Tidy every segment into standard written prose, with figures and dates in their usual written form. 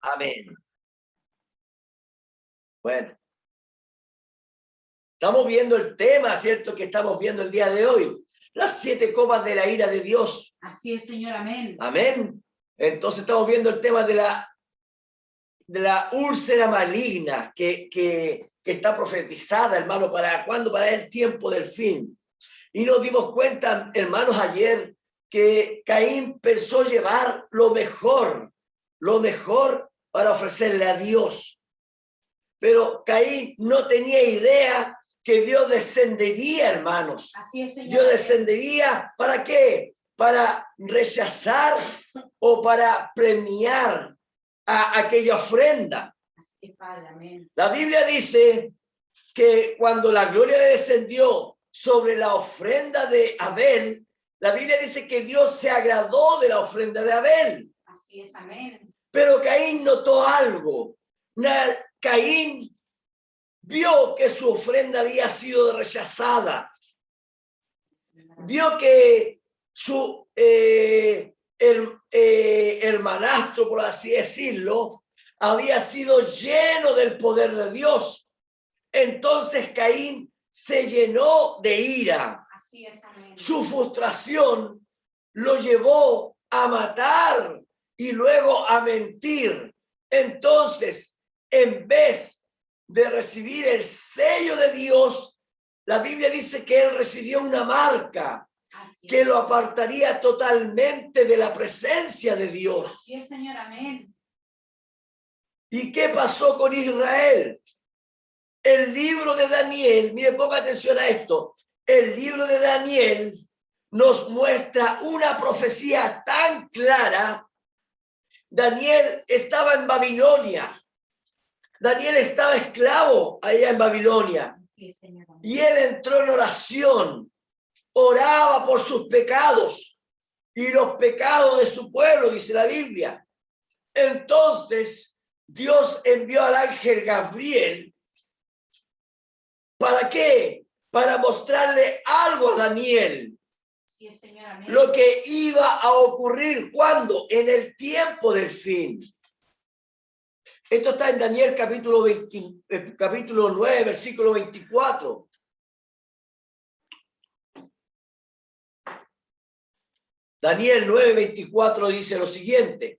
Amén. Bueno, estamos viendo el tema, ¿cierto? Que estamos viendo el día de hoy. Las 7 copas de la ira de Dios. Así es, Señor, amén. Amén. Entonces estamos viendo el tema de la úlcera maligna que está profetizada, hermano, ¿para cuándo? Para el tiempo del fin. Y nos dimos cuenta, hermanos, ayer que Caín pensó llevar lo mejor para ofrecerle a Dios. Pero Caín no tenía idea que Dios descendería, hermanos. Así es, Señor. Dios descendería, ¿para qué? Para rechazar o para premiar a aquella ofrenda. Así es, Padre, amén. La Biblia dice que cuando la gloria descendió sobre la ofrenda de Abel, la Biblia dice que Dios se agradó de la ofrenda de Abel. Así es, amén. Pero Caín notó algo. Caín vio que su ofrenda había sido rechazada. Vio que su hermanastro, por así decirlo, había sido lleno del poder de Dios. Entonces Caín se llenó de ira. Así es, amén. Su frustración lo llevó a matar y luego a mentir. Entonces, en vez de recibir el sello de Dios, la Biblia dice que él recibió una marca que lo apartaría totalmente de la presencia de Dios. Así es, Señor, amén. ¿Y qué pasó con Israel? El libro de Daniel, mire, ponga atención a esto. El libro de Daniel nos muestra una profecía tan clara. Daniel estaba en Babilonia. Daniel estaba esclavo allá en Babilonia. Así es, Señor, amén. Y él entró en oración. Oraba por sus pecados y los pecados de su pueblo, dice la Biblia. Entonces, Dios envió al ángel Gabriel. ¿Para qué? Para mostrarle algo a Daniel. Así es, Señor, amén. Lo que iba a ocurrir, ¿cuándo? En el tiempo del fin. Esto está en Daniel capítulo 9, versículo 24. Daniel 9, 24 dice lo siguiente.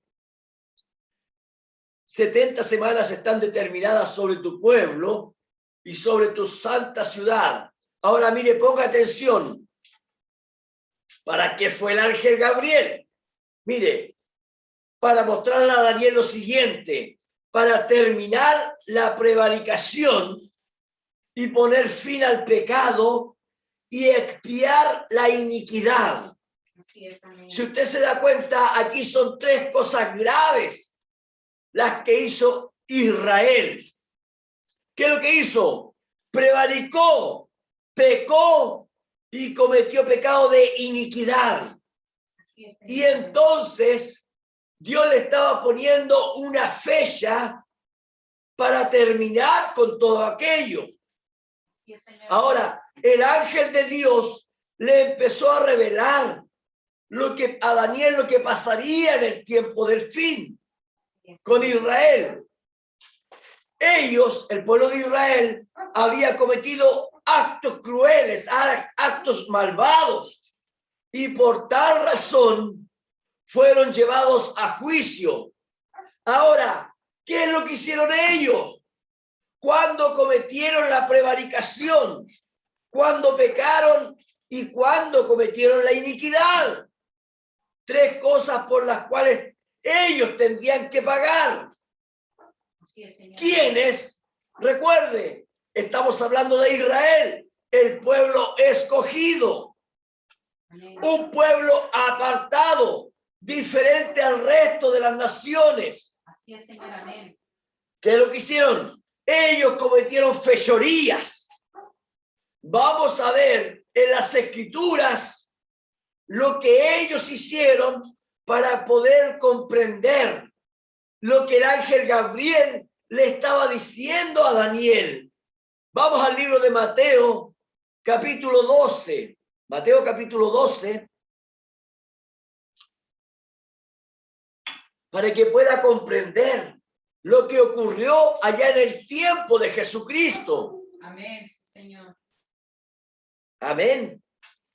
70 semanas están determinadas sobre tu pueblo y sobre tu santa ciudad. Ahora mire, ponga atención. ¿Para qué fue el ángel Gabriel? Mire, para mostrarle a Daniel lo siguiente, para terminar la prevaricación y poner fin al pecado y expiar la iniquidad. Así es, amén. Si usted se da cuenta, aquí son 3 cosas graves las que hizo Israel. ¿Qué es lo que hizo? Prevaricó, pecó y cometió pecado de iniquidad. Así es, Señor, Y amén. entonces Dios le estaba poniendo una fecha para terminar con todo aquello. Así es, Señor, Ahora, el ángel de Dios le empezó a revelar a Daniel lo que pasaría en el tiempo del fin con Israel. Ellos, el pueblo de Israel, había cometido actos crueles, actos malvados, y por tal razón fueron llevados a juicio. Ahora, ¿qué es lo que hicieron ellos? Cuando cometieron la prevaricación, cuando pecaron y cuando cometieron la iniquidad. 3 cosas por las cuales ellos tendrían que pagar. Así es, Señor. ¿Quiénes? Recuerde, estamos hablando de Israel, el pueblo escogido, Amén. un pueblo apartado, diferente al resto de las naciones. Así es, Señor, amén. ¿Qué es lo que hicieron? Ellos cometieron fechorías. Vamos a ver en las escrituras lo que ellos hicieron para poder comprender lo que el ángel Gabriel le estaba diciendo a Daniel. Vamos al libro de Mateo, capítulo 12. Mateo, capítulo 12. Para que pueda comprender lo que ocurrió allá en el tiempo de Jesucristo. Amén, Señor. Amén.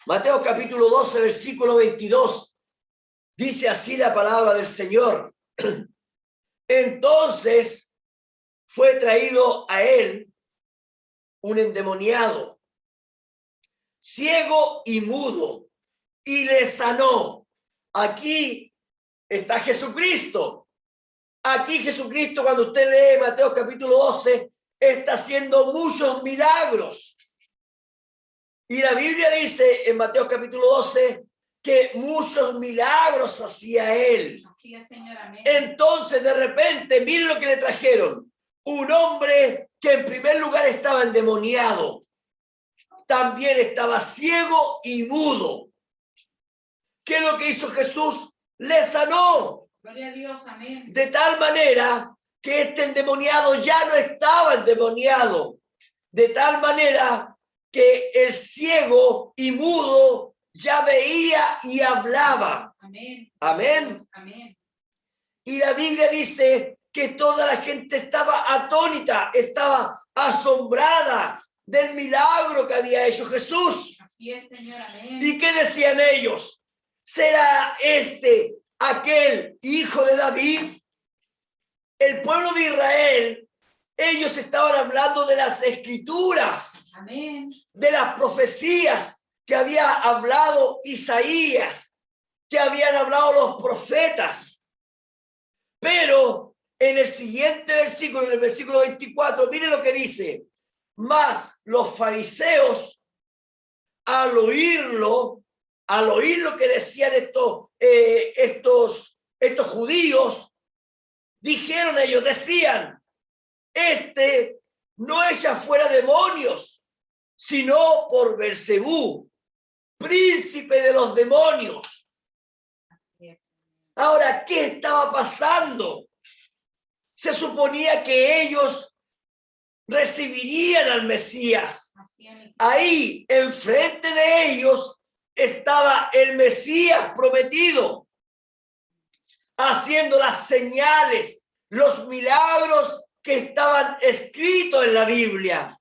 Mateo capítulo 12, versículo 22. Dice así la palabra del Señor. Entonces fue traído a él un endemoniado, ciego y mudo, y le sanó. Aquí está Jesucristo. Aquí Jesucristo, cuando usted lee Mateo capítulo 12, está haciendo muchos milagros. Y la Biblia dice en Mateo capítulo 12 que muchos milagros hacía él. Así es, Señor. Amén. Entonces, de repente, miren lo que le trajeron. Un hombre que en primer lugar estaba endemoniado. También estaba ciego y mudo. ¿Qué es lo que hizo Jesús? Le sanó. Gloria a Dios. Amén. De tal manera que este endemoniado ya no estaba endemoniado. De tal manera que el ciego y mudo ya veía y hablaba. Amén. Amén. Amén. Y la Biblia dice que toda la gente estaba atónita, estaba asombrada del milagro que había hecho Jesús. Así es, Señor. Amén. ¿Y qué decían ellos? ¿Será este aquel hijo de David? El pueblo de Israel, ellos estaban hablando de las escrituras. Amén. De las profecías que había hablado Isaías, que habían hablado los profetas. Pero en el siguiente versículo, en el versículo 24, miren lo que dice. Mas los fariseos, al oír lo que decían estos judíos, dijeron ellos, decían, este no echa fuera demonios, sino por Belcebú, príncipe de los demonios. Ahora, ¿qué estaba pasando? Se suponía que ellos recibirían al Mesías. Ahí, enfrente de ellos, estaba el Mesías prometido, haciendo las señales, los milagros que estaban escritos en la Biblia.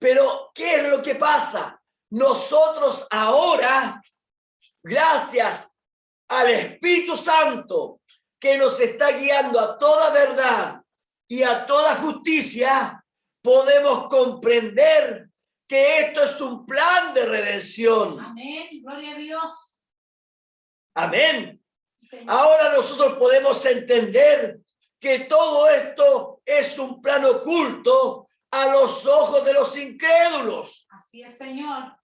Pero, ¿qué es lo que pasa? Nosotros ahora, gracias al Espíritu Santo, que nos está guiando a toda verdad y a toda justicia, podemos comprender que esto es un plan de redención. Amén. Gloria a Dios. Amén. Señor. Ahora nosotros podemos entender que todo esto es un plan oculto a los ojos de los incrédulos. Así es, Señor.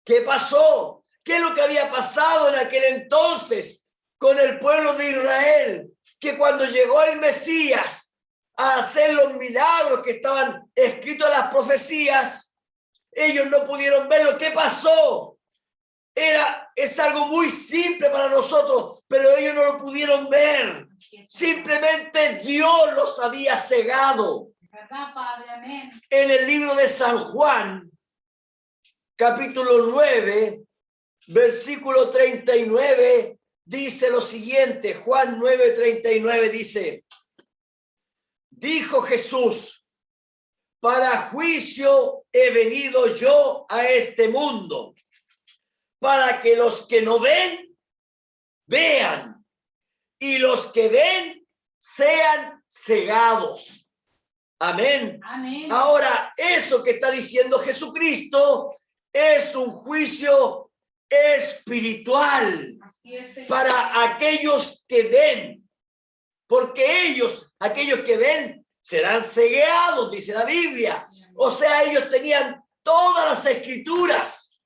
¿Qué pasó? ¿Qué es lo que había pasado en aquel entonces con el pueblo de Israel? Que cuando llegó el Mesías a hacer los milagros que estaban escritos en las profecías, ellos no pudieron verlo. ¿Qué pasó? Es algo muy simple para nosotros, pero ellos no lo pudieron ver. Simplemente Dios los había cegado. ¿Verdad, Padre? Amén. En el libro de San Juan, capítulo 9, versículo 39, dice lo siguiente. Juan 9, 39 dice: dijo Jesús, para juicio he venido yo a este mundo, para que los que no ven, vean, y los que ven, sean cegados. Amén. Amén. Ahora, eso que está diciendo Jesucristo es un juicio espiritual. Así es, Señor. Para aquellos que ven, porque ellos, aquellos que ven, serán cegados, dice la Biblia. O sea, ellos tenían todas las escrituras,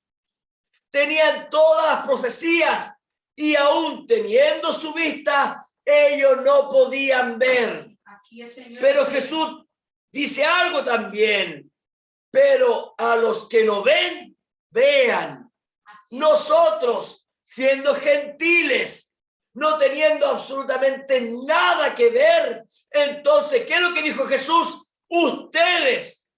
tenían todas las profecías, y aún teniendo su vista, ellos no podían ver. Así es, Señor. Pero Jesús dice algo también: pero a los que no ven, vean. Así es. Nosotros, siendo gentiles, no teniendo absolutamente nada que ver, entonces, ¿qué es lo que dijo Jesús? Ustedes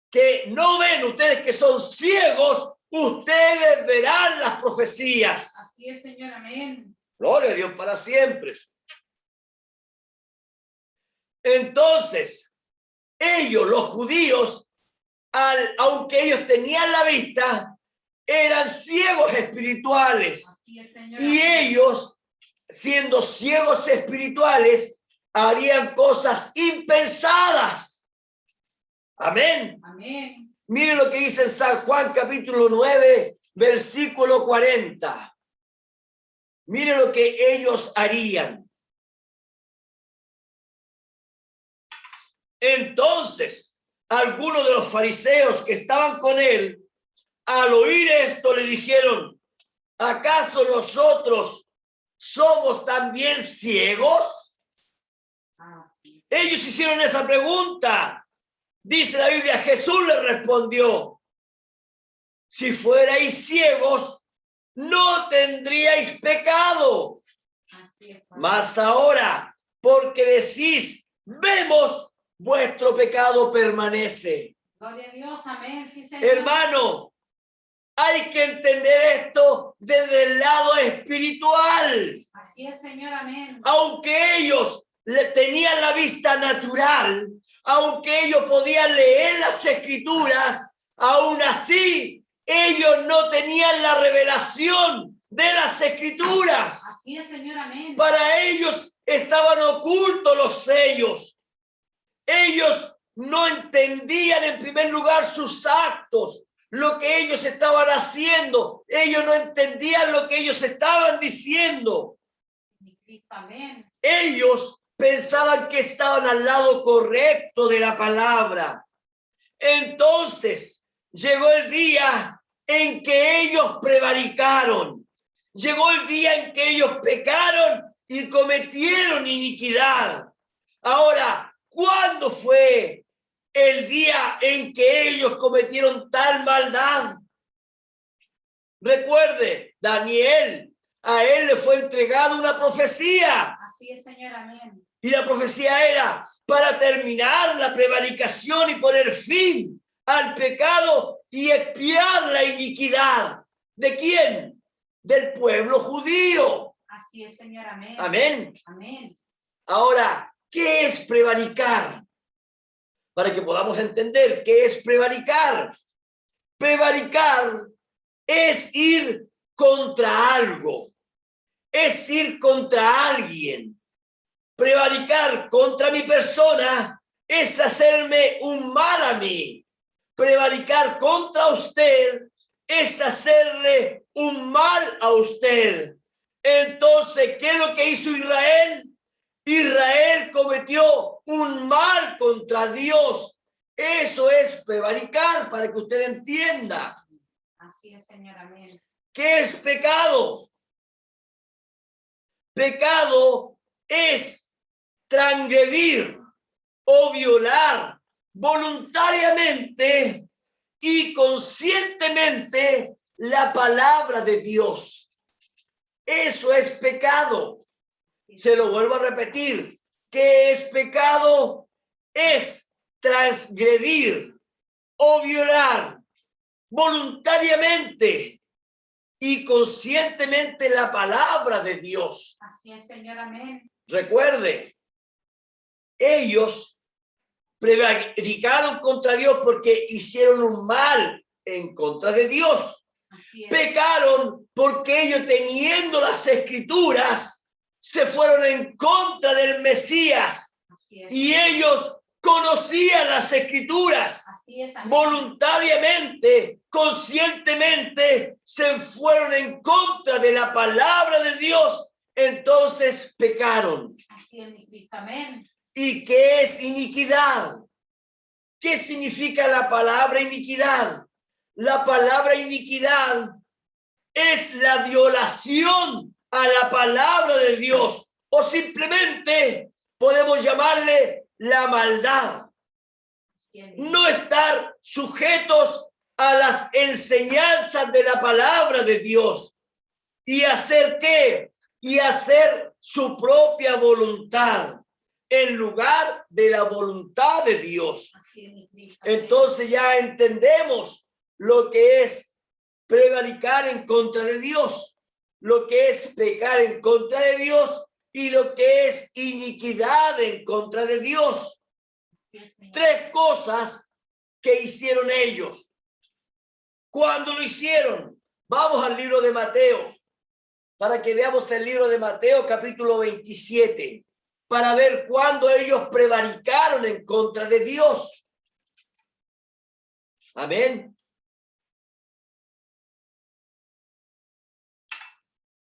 que no ven, ustedes que son ciegos, ustedes verán las profecías. Así es, Señor. Amén. Gloria a Dios para siempre. Entonces, ellos, los judíos, aunque ellos tenían la vista, eran ciegos espirituales. Así es, Señor. Y Amén. ellos, siendo ciegos espirituales, harían cosas impensadas. Amén. Amén. Miren lo que dice en San Juan capítulo 9, versículo 40. Miren lo que ellos harían. Entonces, algunos de los fariseos que estaban con él, al oír esto, le dijeron: ¿acaso nosotros somos también ciegos? Así. Ellos hicieron esa pregunta. Dice la Biblia, Jesús les respondió: si fuerais ciegos, no tendríais pecado. Así es, Padre. Mas ahora, porque decís, vemos, vuestro pecado permanece. Gloria a Dios. Amén. Sí, Señor. Hermano, hay que entender esto desde el lado espiritual. Así es, Señor. Amén. Aunque ellos le tenían la vista natural, aunque ellos podían leer las escrituras, aún así ellos no tenían la revelación de las escrituras. Así es, Señor. Amén. Para ellos estaban ocultos los sellos. Ellos no entendían en primer lugar sus actos, lo que ellos estaban haciendo. Ellos no entendían lo que ellos estaban diciendo. Mi Cristo. Amén. Ellos pensaban que estaban al lado correcto de la palabra. Entonces llegó el día en que ellos prevaricaron. Llegó el día en que ellos pecaron y cometieron iniquidad. Ahora, ¿cuándo fue el día en que ellos cometieron tal maldad? Recuerde, Daniel, a él le fue entregada una profecía. Así es, Señor. Amén. Y la profecía era para terminar la prevaricación y poner fin al pecado y expiar la iniquidad. ¿De quién? Del pueblo judío. Así es, Señor. Amén. Amén. Amén. Ahora, ¿qué es prevaricar? Para que podamos entender qué es prevaricar. Prevaricar es ir contra algo, es ir contra alguien. Prevaricar contra mi persona es hacerme un mal a mí. Prevaricar contra usted es hacerle un mal a usted. Entonces, ¿qué es lo que hizo Israel? Israel cometió un mal contra Dios. Eso es prevaricar, para que usted entienda. Así es, Señor. Amén. ¿Qué es pecado? Pecado es transgredir o violar voluntariamente y conscientemente la palabra de Dios. Eso es pecado. Se lo vuelvo a repetir. ¿Qué es pecado? Es transgredir o violar voluntariamente y conscientemente la palabra de Dios. Así es, Señor. Amén. Recuerde, ellos prevaricaron contra Dios porque hicieron un mal en contra de Dios. Así es. Pecaron porque ellos, teniendo las escrituras, se fueron en contra del Mesías. Así es. Y ellos conocían las escrituras. Así es. Amén. Voluntariamente, conscientemente, se fueron en contra de la palabra de Dios. Entonces pecaron. Así es, mi Cristo. Amén. ¿Y qué es iniquidad? ¿Qué significa la palabra iniquidad? La palabra iniquidad es la violación a la palabra de Dios, o simplemente podemos llamarle la maldad. No estar sujetos a las enseñanzas de la palabra de Dios. ¿Y hacer qué? Y hacer su propia voluntad en lugar de la voluntad de Dios. Entonces ya entendemos lo que es prevaricar en contra de Dios, lo que es pecar en contra de Dios y lo que es iniquidad en contra de Dios. Tres cosas que hicieron ellos. ¿Cuándo lo hicieron? Vamos al libro de Mateo, para que veamos el libro de Mateo, capítulo 27, para ver cuándo ellos prevaricaron en contra de Dios. Amén.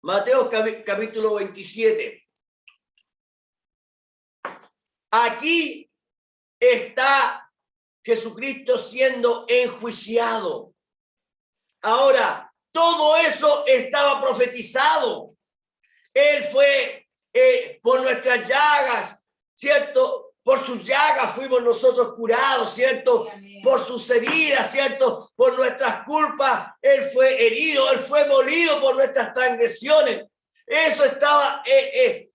Mateo capítulo 27. Aquí está Jesucristo siendo enjuiciado. Ahora, todo eso estaba profetizado. Él fue por nuestras llagas, ¿cierto? Por sus llagas fuimos nosotros curados, ¿cierto? Por sus heridas, ¿cierto? Por nuestras culpas, Él fue herido, Él fue molido por nuestras transgresiones. Eso estaba,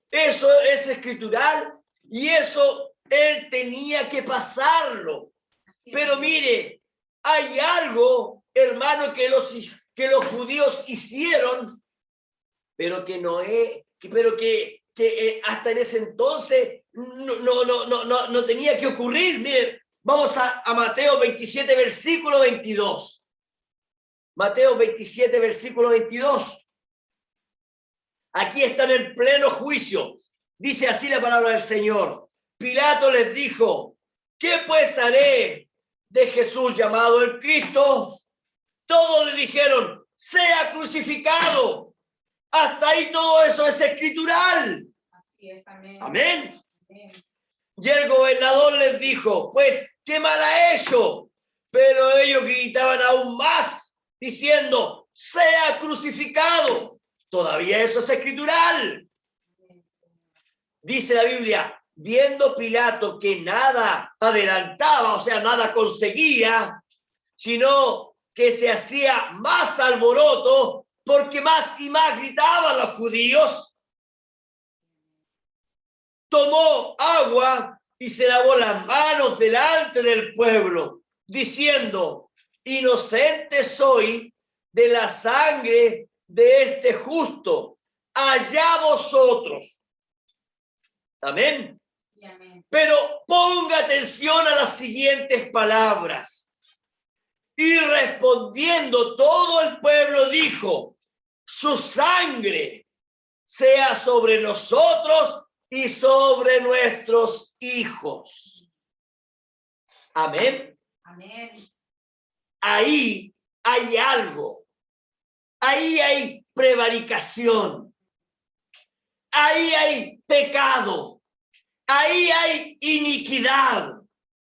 eso es escritural y eso Él tenía que pasarlo. Pero mire, hay algo, hermano, que los judíos hicieron, pero que hasta en ese entonces no tenía que ocurrir. Mire, vamos a Mateo 27, versículo 22. Mateo 27, versículo 22. Aquí están en pleno juicio. Dice así la palabra del Señor. Pilato les dijo, ¿qué pues haré de Jesús llamado el Cristo? Todos le dijeron, sea crucificado. Hasta ahí todo eso es escritural. Así es, amén. Amén. Amén. Y el gobernador les dijo, pues, ¿qué mal ha hecho? Pero ellos gritaban aún más, diciendo, sea crucificado. Todavía eso es escritural. Dice la Biblia, viendo Pilato que nada adelantaba, o sea, nada conseguía, sino que se hacía más alboroto, porque más y más gritaban los judíos, tomó agua y se lavó las manos delante del pueblo, diciendo, inocente soy de la sangre de este justo, allá vosotros. Amén. Amén. Pero ponga atención a las siguientes palabras. Y respondiendo todo el pueblo dijo, su sangre sea sobre nosotros y sobre nuestros hijos. Amén. Amén. Ahí hay algo. Ahí hay prevaricación. Ahí hay pecado. Ahí hay iniquidad.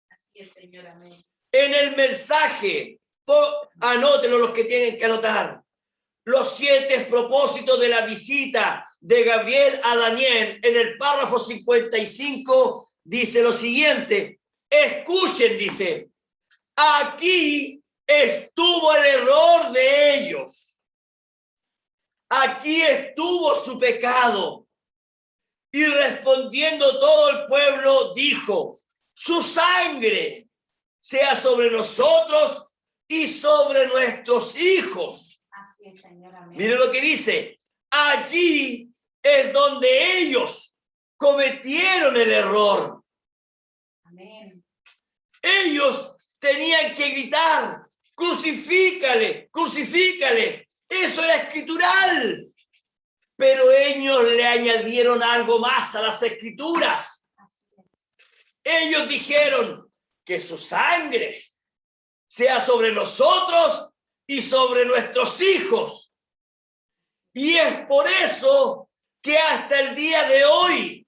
Así es, Señor. Amén. En el mensaje, anótenlo los que tienen que anotar. Los 7 propósitos de la visita de Gabriel a Daniel, en el párrafo 55, dice lo siguiente. Escuchen, dice, aquí estuvo el error de ellos. Aquí estuvo su pecado. Y respondiendo todo el pueblo, dijo, su sangre sea sobre nosotros y sobre nuestros hijos. Así es, Señor. Amén. Mire lo que dice. Allí es donde ellos cometieron el error. Amén. Ellos tenían que gritar, crucifícale, crucifícale. Eso era escritural. Pero ellos le añadieron algo más a las escrituras. Así es. Ellos dijeron que su sangre sea sobre nosotros y sobre nuestros hijos. Y es por eso que hasta el día de hoy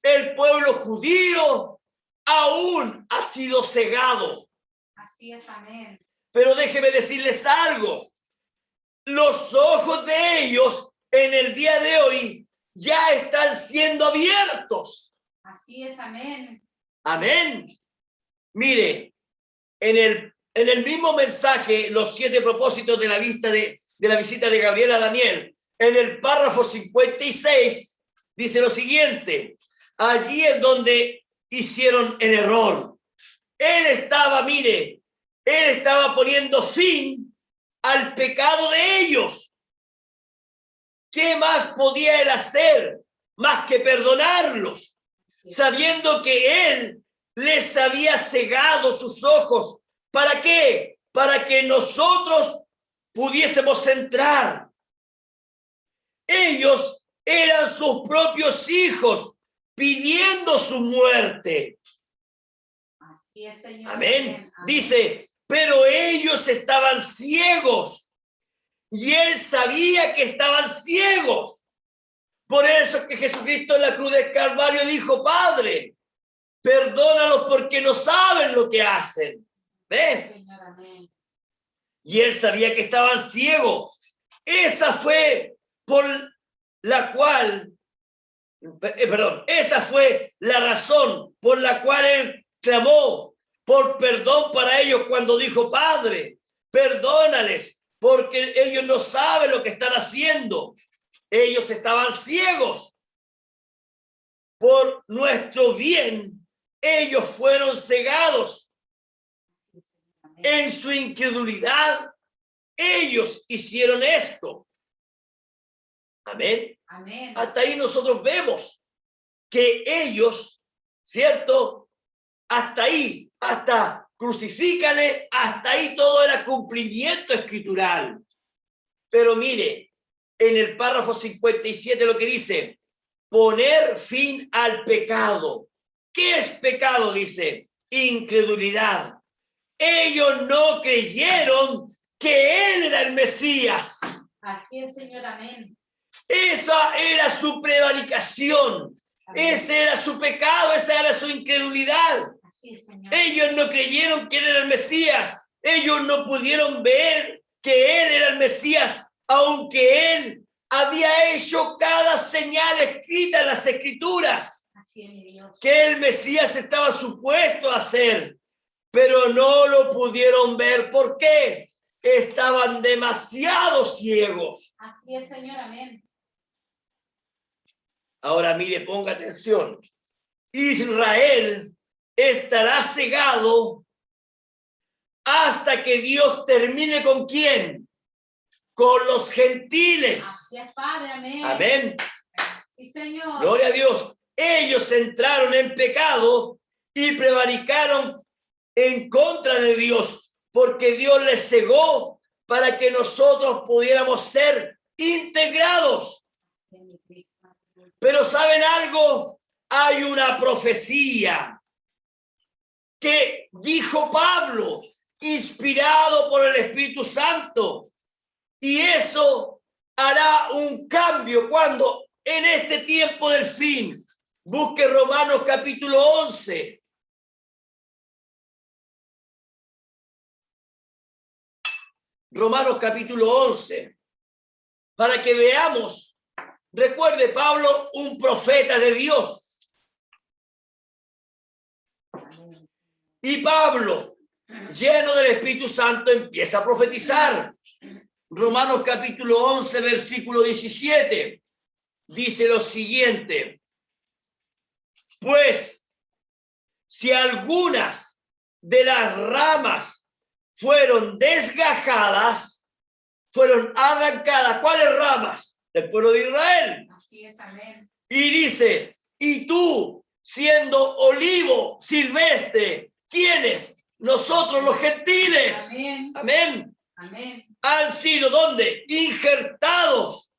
el pueblo judío aún ha sido cegado. Así es, amén. Pero déjeme decirles algo. Los ojos de ellos en el día de hoy ya están siendo abiertos. Así es, amén. Amén. Mire, en el mismo mensaje, los 7 propósitos de la visita de Gabriel a Daniel, en el párrafo 56, dice lo siguiente. Allí es donde hicieron el error. Él estaba poniendo fin al pecado de ellos. ¿Qué más podía él hacer? más que perdonarlos, sabiendo que Él les había cegado sus ojos. ¿Para qué? Para que nosotros pudiésemos entrar. Ellos eran sus propios hijos pidiendo su muerte. Así es, Señor. Amén. Dice, pero ellos estaban ciegos y Él sabía que estaban ciegos. Por eso que Jesucristo en la cruz del Calvario dijo, Padre, perdónalos porque no saben lo que hacen. ¿Ves? Señor, amén. Y Él sabía que estaban ciegos. Esa fue por la cual, esa fue la razón por la cual Él clamó por perdón para ellos cuando dijo, Padre, perdónales porque ellos no saben lo que están haciendo. Ellos estaban ciegos. Por nuestro bien, ellos fueron cegados. En su incredulidad, ellos hicieron esto. Amén. Amén. Hasta ahí nosotros vemos que ellos, ¿cierto? Hasta ahí, hasta crucifícale, hasta ahí todo era cumplimiento escritural. Pero mire, en el párrafo 57 lo que dice, poner fin al pecado. ¿Qué es pecado? Dice, incredulidad. Ellos no creyeron que Él era el Mesías. Así es, Señor, amén. Esa era su prevaricación. Amén. Ese era su pecado, esa era su incredulidad. Así es, Señor. Ellos no creyeron que Él era el Mesías. Ellos no pudieron ver que Él era el Mesías, aunque Él había hecho cada señal escrita en las Escrituras. Así es, mi Dios. Que el Mesías estaba supuesto a hacer, pero no lo pudieron ver. ¿Por qué? Estaban demasiado ciegos. Así es, Señor, amén. Ahora mire, ponga atención. Israel estará cegado hasta que Dios termine ¿con quién? Con los gentiles. Así es, Padre, amén. Amén. Sí, Señor. Gloria a Dios. Ellos entraron en pecado y prevaricaron en contra de Dios, porque Dios les cegó para que nosotros pudiéramos ser integrados. Pero ¿saben algo? Hay una profecía que dijo Pablo, inspirado por el Espíritu Santo, y eso hará un cambio cuando en este tiempo del fin, busque Romanos capítulo 11. Romanos capítulo 11, para que veamos. Recuerde, Pablo, un profeta de Dios. Y Pablo, lleno del Espíritu Santo, empieza a profetizar. Romanos capítulo 11, versículo 17, dice lo siguiente. Pues, si algunas de las ramas fueron desgajadas, fueron arrancadas. ¿Cuáles ramas? Del pueblo de Israel. Así es, amén. Y dice, y tú, siendo olivo silvestre, ¿quiénes? Nosotros los gentiles. Amén. Amén. Amén. Han sido, ¿dónde? Injertados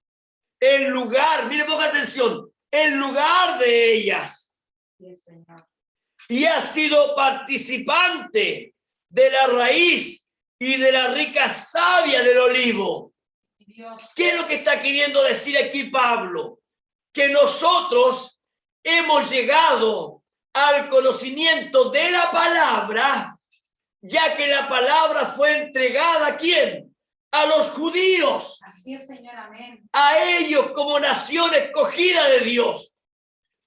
en lugar, mire, ponga atención, en lugar de ellas. Sí, Señor. Y ha sido participante de la raíz y de la rica savia del olivo. Dios. ¿Qué es lo que está queriendo decir aquí Pablo? Que nosotros hemos llegado al conocimiento de la palabra, ya que la palabra fue entregada ¿a quién? A los judíos. Así es, Señor, amén. A ellos como nación escogida de Dios.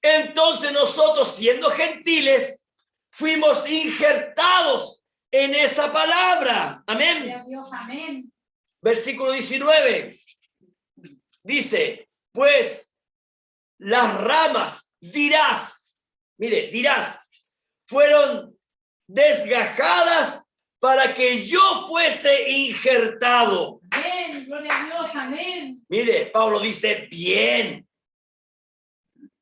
Entonces nosotros, siendo gentiles, fuimos injertados en esa palabra. Amén. Gloria a Dios, amén. Versículo 19. Dice, pues las ramas dirás, mire, dirás, fueron desgajadas para que yo fuese injertado. Amén, gloria a Dios, amén. Mire, Pablo dice, bien.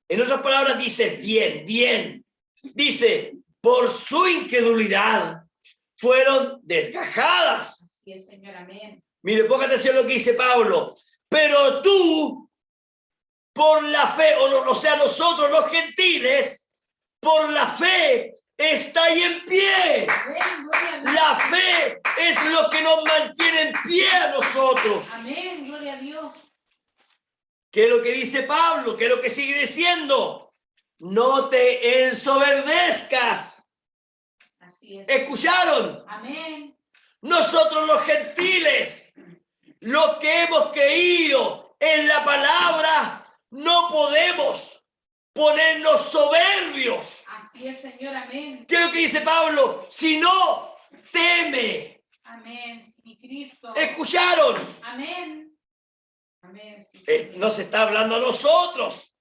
En otras palabras dice bien, bien. Dice, por su incredulidad fueron desgajadas. Así es, Señor, amén. Mire, ponga atención a lo que dice Pablo. Pero tú, por la fe, o sea, nosotros los gentiles, por la fe, está ahí en pie. Amén, gloria a Dios. La fe es lo que nos mantiene en pie a nosotros. Amén, gloria a Dios. ¿Qué es lo que dice Pablo? ¿Qué es lo que sigue diciendo? No te ensoberbezcas. Así es. ¿Escucharon? Amén. Nosotros los gentiles, los que hemos creído en la palabra, no podemos ponernos soberbios. Así es, Señor, amén. ¿Qué es lo que dice Pablo? Si no, teme. Amén, mi Cristo. ¿Escucharon? Amén. Amén. Sí, Señor. Nos está hablando a nosotros.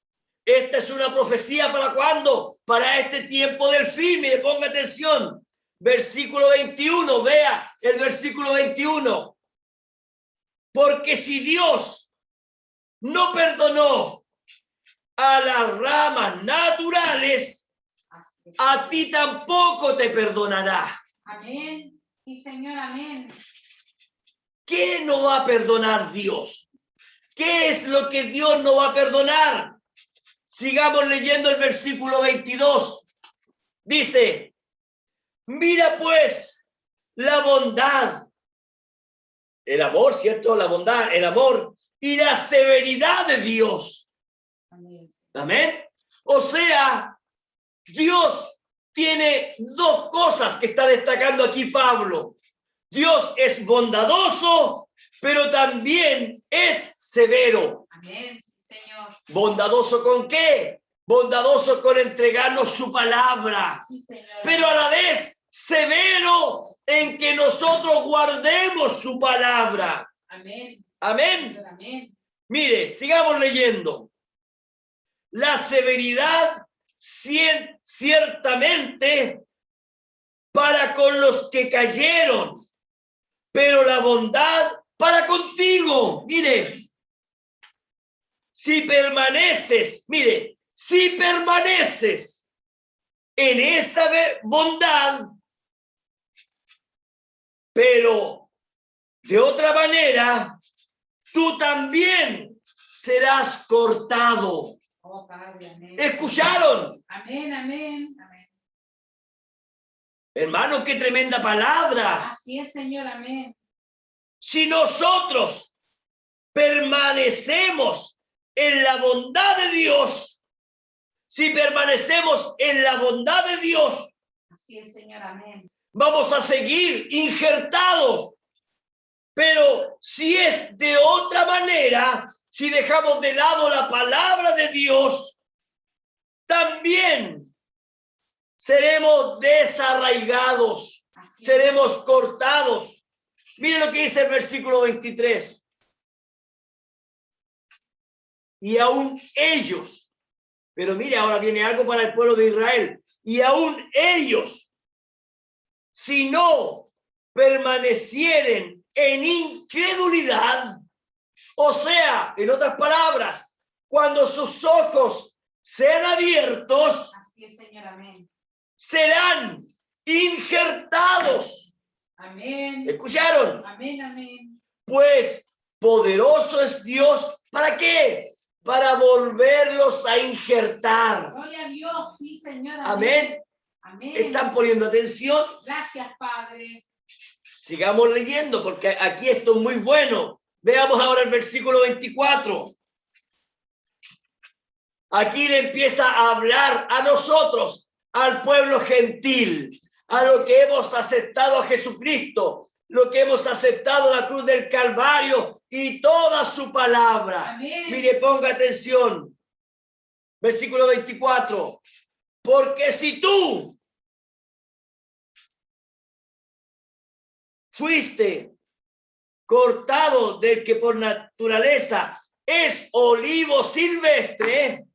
Esta es una profecía para cuándo? Para este tiempo del fin. Mire, ponga atención. Versículo 21, vea el versículo 21. Porque si Dios no perdonó a las ramas naturales, Así es. a ti tampoco te perdonará. Amén. Sí, Señor, amén. ¿Qué no va a perdonar Dios? ¿Qué es lo que Dios no va a perdonar? Sigamos leyendo el versículo 22. Dice, mira pues la bondad, el amor, ¿cierto? La bondad, el amor y la severidad de Dios. Amén. Amén. O sea, Dios tiene dos cosas que está destacando aquí Pablo. Dios es bondadoso, pero también es severo. Amén, sí, Señor. ¿Bondadoso con qué? Bondadoso con entregarnos su palabra, Sí, Señor. pero a la vez severo en que nosotros guardemos su palabra. Amén. Amén. Señor, amén. Mire, sigamos leyendo. La severidad ciertamente para con los que cayeron, pero la bondad para contigo. Mire, si permaneces en esa bondad, pero de otra manera, tú también serás cortado. Oh, Padre, amén. ¿Escucharon? Amén, amén. Amén. Hermano, qué tremenda palabra. Así es, Señor, amén. Si nosotros permanecemos en la bondad de Dios, si permanecemos en la bondad de Dios, Así es, Señor, amén. vamos a seguir injertados. Pero si es de otra manera, si dejamos de lado la palabra de Dios, también seremos desarraigados, Así es. seremos cortados. Miren lo que dice el versículo 23. Y aún ellos, pero mire, ahora viene algo para el pueblo de Israel, y aún ellos, si no permanecieren en incredulidad, o sea, en otras palabras, cuando sus ojos sean abiertos, Así es, Señor, amén. serán injertados. Amén. ¿Escucharon? Amén, amén. Pues poderoso es Dios, ¿para qué? Para volverlos a injertar. Gloria a Dios, sí, Señor, Amén. Amén. ¿Están poniendo atención? Gracias, Padre. Sigamos leyendo porque aquí esto es muy bueno. Veamos ahora el versículo 24. Aquí le empieza a hablar a nosotros, al pueblo gentil, a lo que hemos aceptado a Jesucristo, lo que hemos aceptado la cruz del Calvario y toda su palabra. Amén. Mire, ponga atención. Versículo 24. Porque si tú fuiste cortado del que por naturaleza es olivo silvestre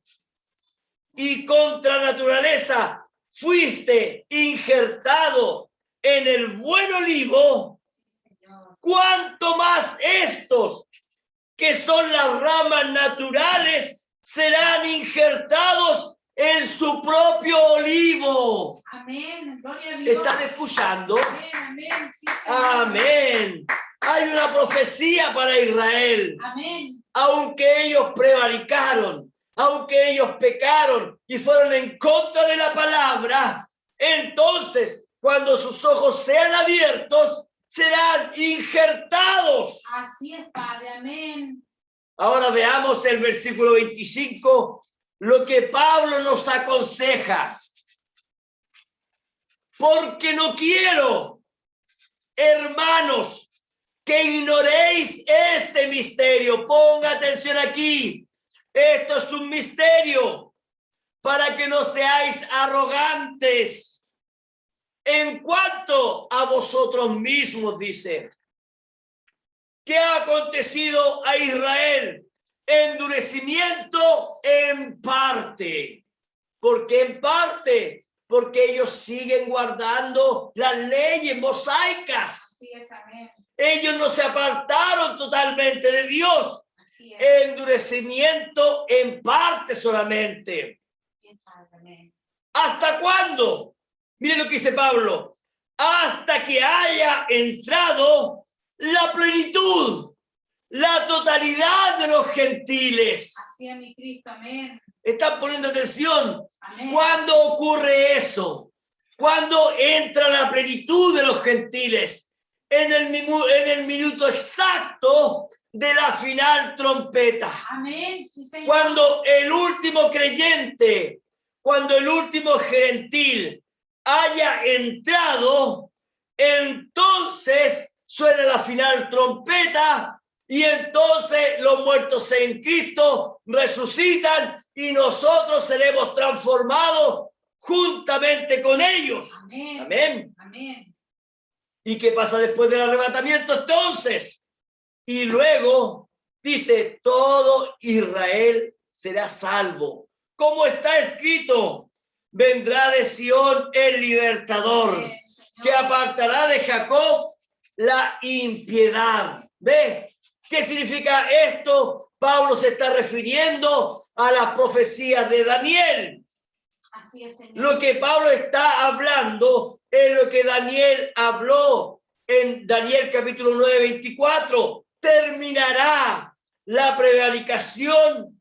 y contra naturaleza fuiste injertado en el buen olivo, Señor. cuánto más estos que son las ramas naturales serán injertados en su propio olivo. Amén. Gloria a Dios. ¿Están escuchando? Amén, amén. Sí, Señor. Amén. Hay una profecía para Israel. Amén. Aunque ellos prevaricaron, aunque ellos pecaron y fueron en contra de la palabra, entonces cuando sus ojos sean abiertos, serán injertados. Así es, Padre. Amén. Ahora veamos el versículo 25, lo que Pablo nos aconseja. Porque no quiero, hermanos, que ignoréis este misterio. Ponga atención aquí. Esto es un misterio para que no seáis arrogantes en cuanto a vosotros mismos, dice. ¿Qué ha acontecido a Israel? Endurecimiento en parte. ¿Por qué en parte? Porque ellos siguen guardando las leyes mosaicas. Así es, amén. Ellos no se apartaron totalmente de Dios. Así es. Endurecimiento en parte solamente. Amén. ¿Hasta cuándo? Miren lo que dice Pablo. Hasta que haya entrado la plenitud, la totalidad de los gentiles. Así es, mi Cristo. Amén. ¿Están poniendo atención? Amén. ¿Cuándo ocurre eso? ¿Cuándo entra la plenitud de los gentiles? En el minuto exacto de la final trompeta. Amén. Sí, Señor. Cuando el último creyente, cuando el último gentil haya entrado, entonces suena la final trompeta y entonces los muertos en Cristo resucitan y nosotros seremos transformados juntamente con ellos. Amén. Amén. Amén. ¿Y qué pasa después del arrebatamiento entonces? Y luego dice, todo Israel será salvo. Como está escrito, vendrá de Sión el libertador, Amén, que apartará de Jacob la impiedad. ¿Ve? ¿Qué significa esto? Pablo se está refiriendo a las profecías de Daniel. Así es, Señor. Lo que Pablo está hablando es lo que Daniel habló en Daniel capítulo 9, 24. Terminará la prevaricación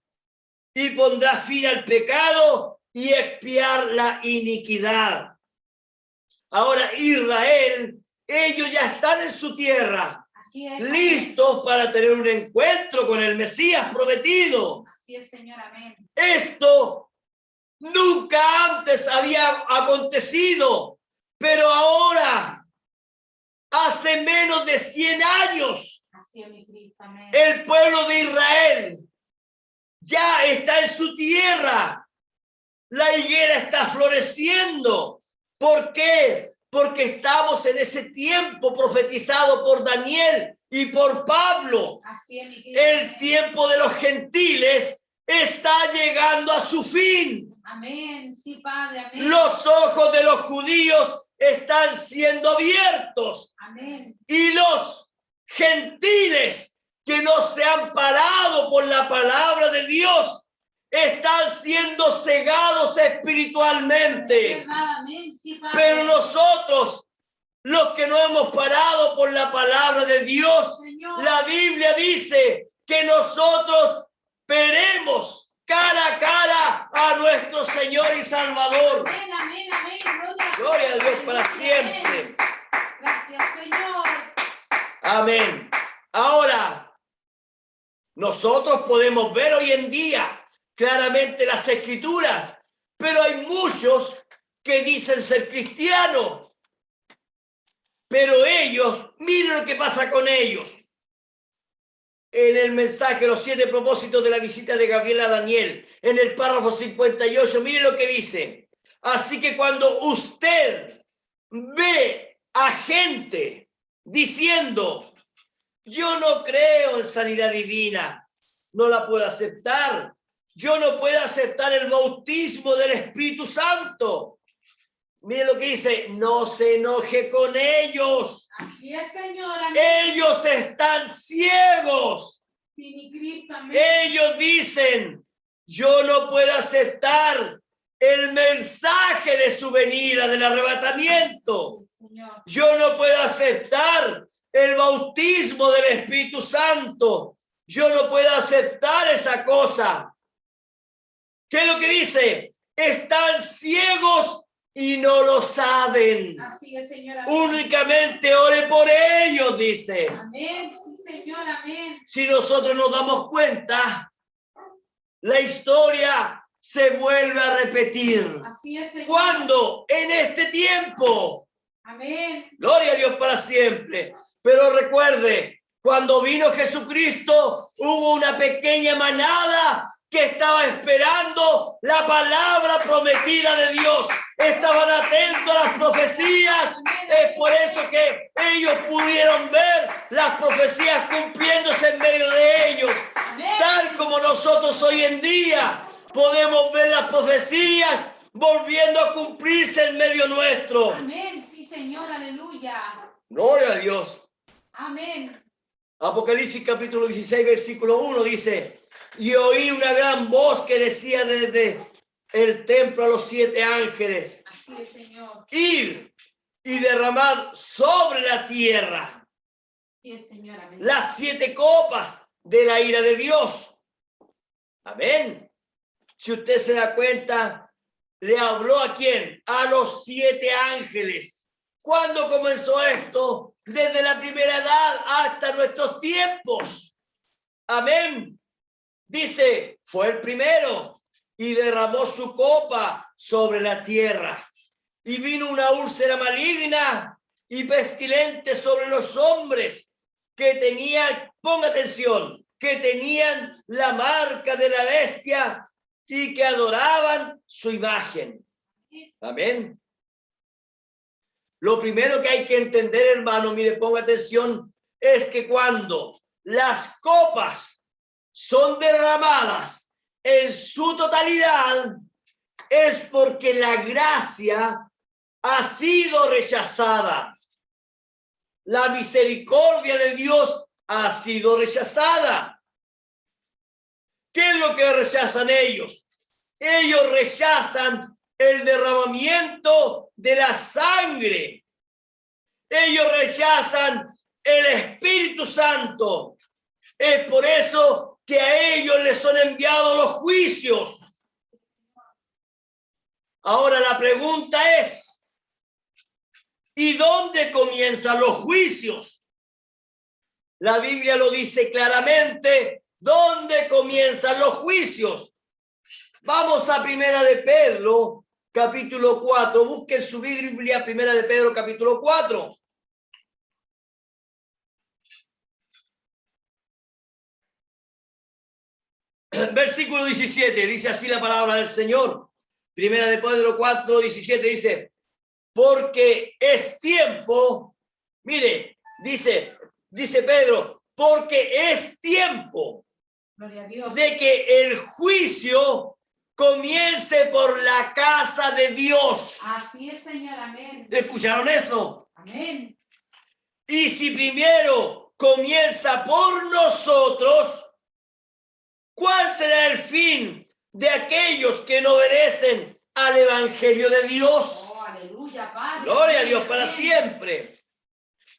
y pondrá fin al pecado y expiar la iniquidad. Ahora Israel, ellos ya están en su tierra, Así es, listos para tener un encuentro con el Mesías prometido. Así es, Señor. Amén. Esto nunca antes había acontecido, pero ahora, hace menos de 100 años, Así es, mi Cristo. Amén. el pueblo de Israel ya está en su tierra. La higuera está floreciendo. ¿Por qué? Porque estamos en ese tiempo profetizado por Daniel y por Pablo. Así es, mi Cristo. El Amén. tiempo de los gentiles está llegando a su fin. Amén. Sí, Padre. Amén. Los ojos de los judíos están siendo abiertos Amén. y los gentiles que no se han parado por la palabra de Dios están siendo cegados espiritualmente. Verdad, amén. Sí, Padre. Pero nosotros, los que no hemos parado por la palabra de Dios, Señor. la Biblia dice que nosotros veremos cara a cara a nuestro Señor y Salvador. Amén, amén, amén. Gloria a Dios para siempre. Gracias, Señor. Amén. Ahora, nosotros podemos ver hoy en día claramente las Escrituras, pero hay muchos que dicen ser cristianos. Pero ellos, miren lo que pasa con ellos. En el mensaje, los 7 propósitos de la visita de Gabriel a Daniel, en el párrafo 58, miren lo que dice. Así que cuando usted ve a gente diciendo, yo no creo en sanidad divina, no la puedo aceptar, yo no puedo aceptar el bautismo del Espíritu Santo. Miren lo que dice, no se enoje con ellos. Así es, Señor. Amén. Ellos están ciegos. Sí, mi Cristo. Amén. Ellos dicen, yo no puedo aceptar el mensaje de su venida, del arrebatamiento. Señor. Yo no puedo aceptar el bautismo del Espíritu Santo. Yo no puedo aceptar esa cosa. ¿Qué es lo que dice? Están ciegos y no lo saben. Así es, Señor. Amén. Únicamente ore por ellos, dice. Amén. Sí, Señor. Amén. Si nosotros nos damos cuenta, la historia se vuelve a repetir. Así es, Señor. ¿Cuándo? En este tiempo. Amén. Gloria a Dios para siempre. Pero recuerde, cuando vino Jesucristo, hubo una pequeña manada que estaba esperando la palabra prometida de Dios. Estaban atentos a las profecías. Es por eso que ellos pudieron ver las profecías cumpliéndose en medio de ellos. Amén. Tal como nosotros hoy en día podemos ver las profecías volviendo a cumplirse en medio nuestro. Amén. Sí, Señor. Aleluya. Gloria a Dios. Amén. Apocalipsis capítulo 16, versículo 1 dice: y oí una gran voz que decía desde el templo a los 7 ángeles: Así es, Señor. id y derramad sobre la tierra Sí, Señor. Amén. las 7 copas de la ira de Dios. Amén. Si usted se da cuenta, le habló ¿a quién? A los 7 ángeles. ¿Cuándo comenzó esto? Desde la primera edad hasta nuestros tiempos. Amén. Dice, fue el primero y derramó su copa sobre la tierra. Y vino una úlcera maligna y pestilente sobre los hombres que tenían, ponga atención, que tenían la marca de la bestia y que adoraban su imagen. Amén. Lo primero que hay que entender, hermano, mire, ponga atención, es que cuando las copas son derramadas en su totalidad, es porque la gracia ha sido rechazada. La misericordia de Dios ha sido rechazada. ¿Qué es lo que rechazan ellos? Ellos rechazan el derramamiento de la sangre. Ellos rechazan el Espíritu Santo. Es por eso que a ellos les son enviados los juicios. Ahora la pregunta es, ¿y dónde comienzan los juicios? La Biblia lo dice claramente, ¿dónde comienzan los juicios? Vamos a Primera de Pedro, capítulo 4. Busquen su Biblia, Primera de Pedro, capítulo 4. Versículo 17, dice así la palabra del Señor. Primera de Pedro 4, 17 dice, porque es tiempo, mire, dice Pedro, porque es tiempo Gloria a Dios. de que el juicio comience por la casa de Dios. Así es, Señor. Amén. ¿Escucharon eso? Amén. Y si primero comienza por nosotros, ¿cuál será el fin de aquellos que no obedecen al Evangelio de Dios? Oh, aleluya, Padre. Gloria a Dios para Amén. siempre.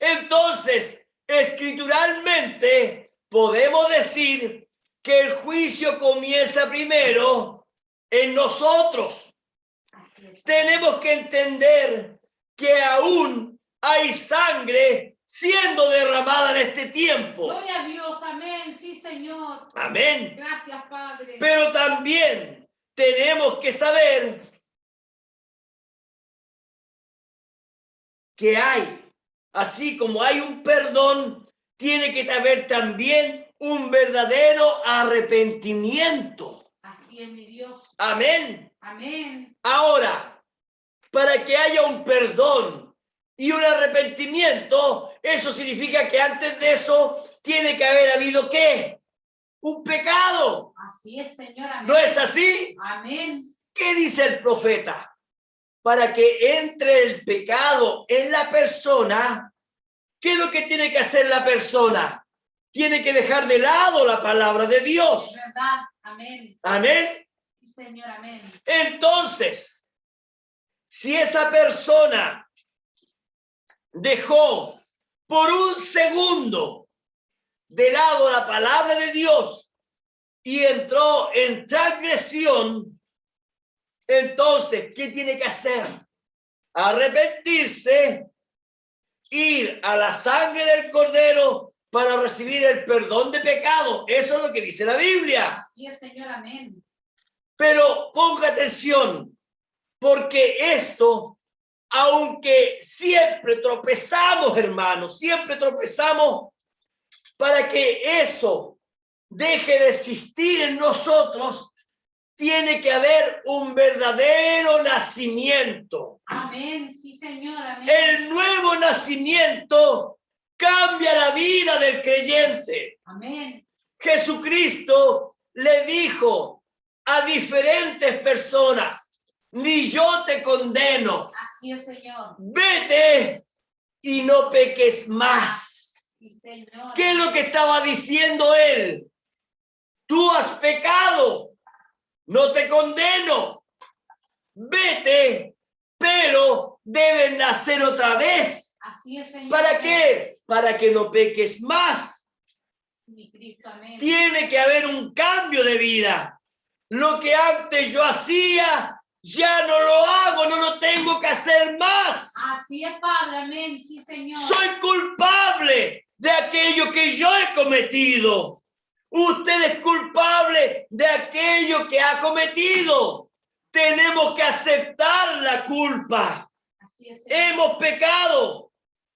Entonces, escrituralmente, podemos decir que el juicio comienza primero en nosotros. Así es. Tenemos que entender que aún hay sangre siendo derramada en este tiempo. Gloria a Dios. Amén. Sí, Señor. Amén. Gracias, Padre. Pero también tenemos que saber que hay, así como hay un perdón, tiene que haber también un verdadero arrepentimiento. Así es, mi Dios. Amén. Amén. Ahora, para que haya un perdón y un arrepentimiento, eso significa que antes de eso tiene que haber habido ¿qué? Un pecado. Así es, Señor. Amén. ¿No es así? Amén. ¿Qué dice el profeta? Para que entre el pecado en la persona, ¿qué es lo que tiene que hacer la persona? tiene que dejar de lado la palabra de Dios. Es verdad. Amén. Amén. Sí, Señor, amén. Entonces, si esa persona dejó por un segundo de lado la palabra de Dios y entró en transgresión, entonces, ¿qué tiene que hacer? Arrepentirse, ir a la sangre del Cordero para recibir el perdón de pecado. Eso es lo que dice la Biblia. Así es, Señor, amén. Pero ponga atención, porque esto, aunque siempre tropezamos, hermanos, siempre tropezamos, para que eso deje de existir en nosotros, tiene que haber un verdadero nacimiento. Amén. Sí, Señor, amén. El nuevo nacimiento cambia la vida del creyente. Amén. Jesucristo le dijo a diferentes personas: ni yo te condeno, Así es, Señor. vete y no peques más. Sí, Señor. ¿Qué es lo que estaba diciendo él? Tú has pecado, no te condeno, vete, pero debes nacer otra vez. Así es, Señor. ¿Para qué? Para que no peques más. Mi Cristo, amén. Tiene que haber un cambio de vida. Lo que antes yo hacía, ya no lo hago, no lo tengo que hacer más. Así es, Padre, amén. Sí, Señor. Soy culpable de aquello que yo he cometido. Usted es culpable de aquello que ha cometido. Tenemos que aceptar la culpa. Así es, Señor. Hemos pecado.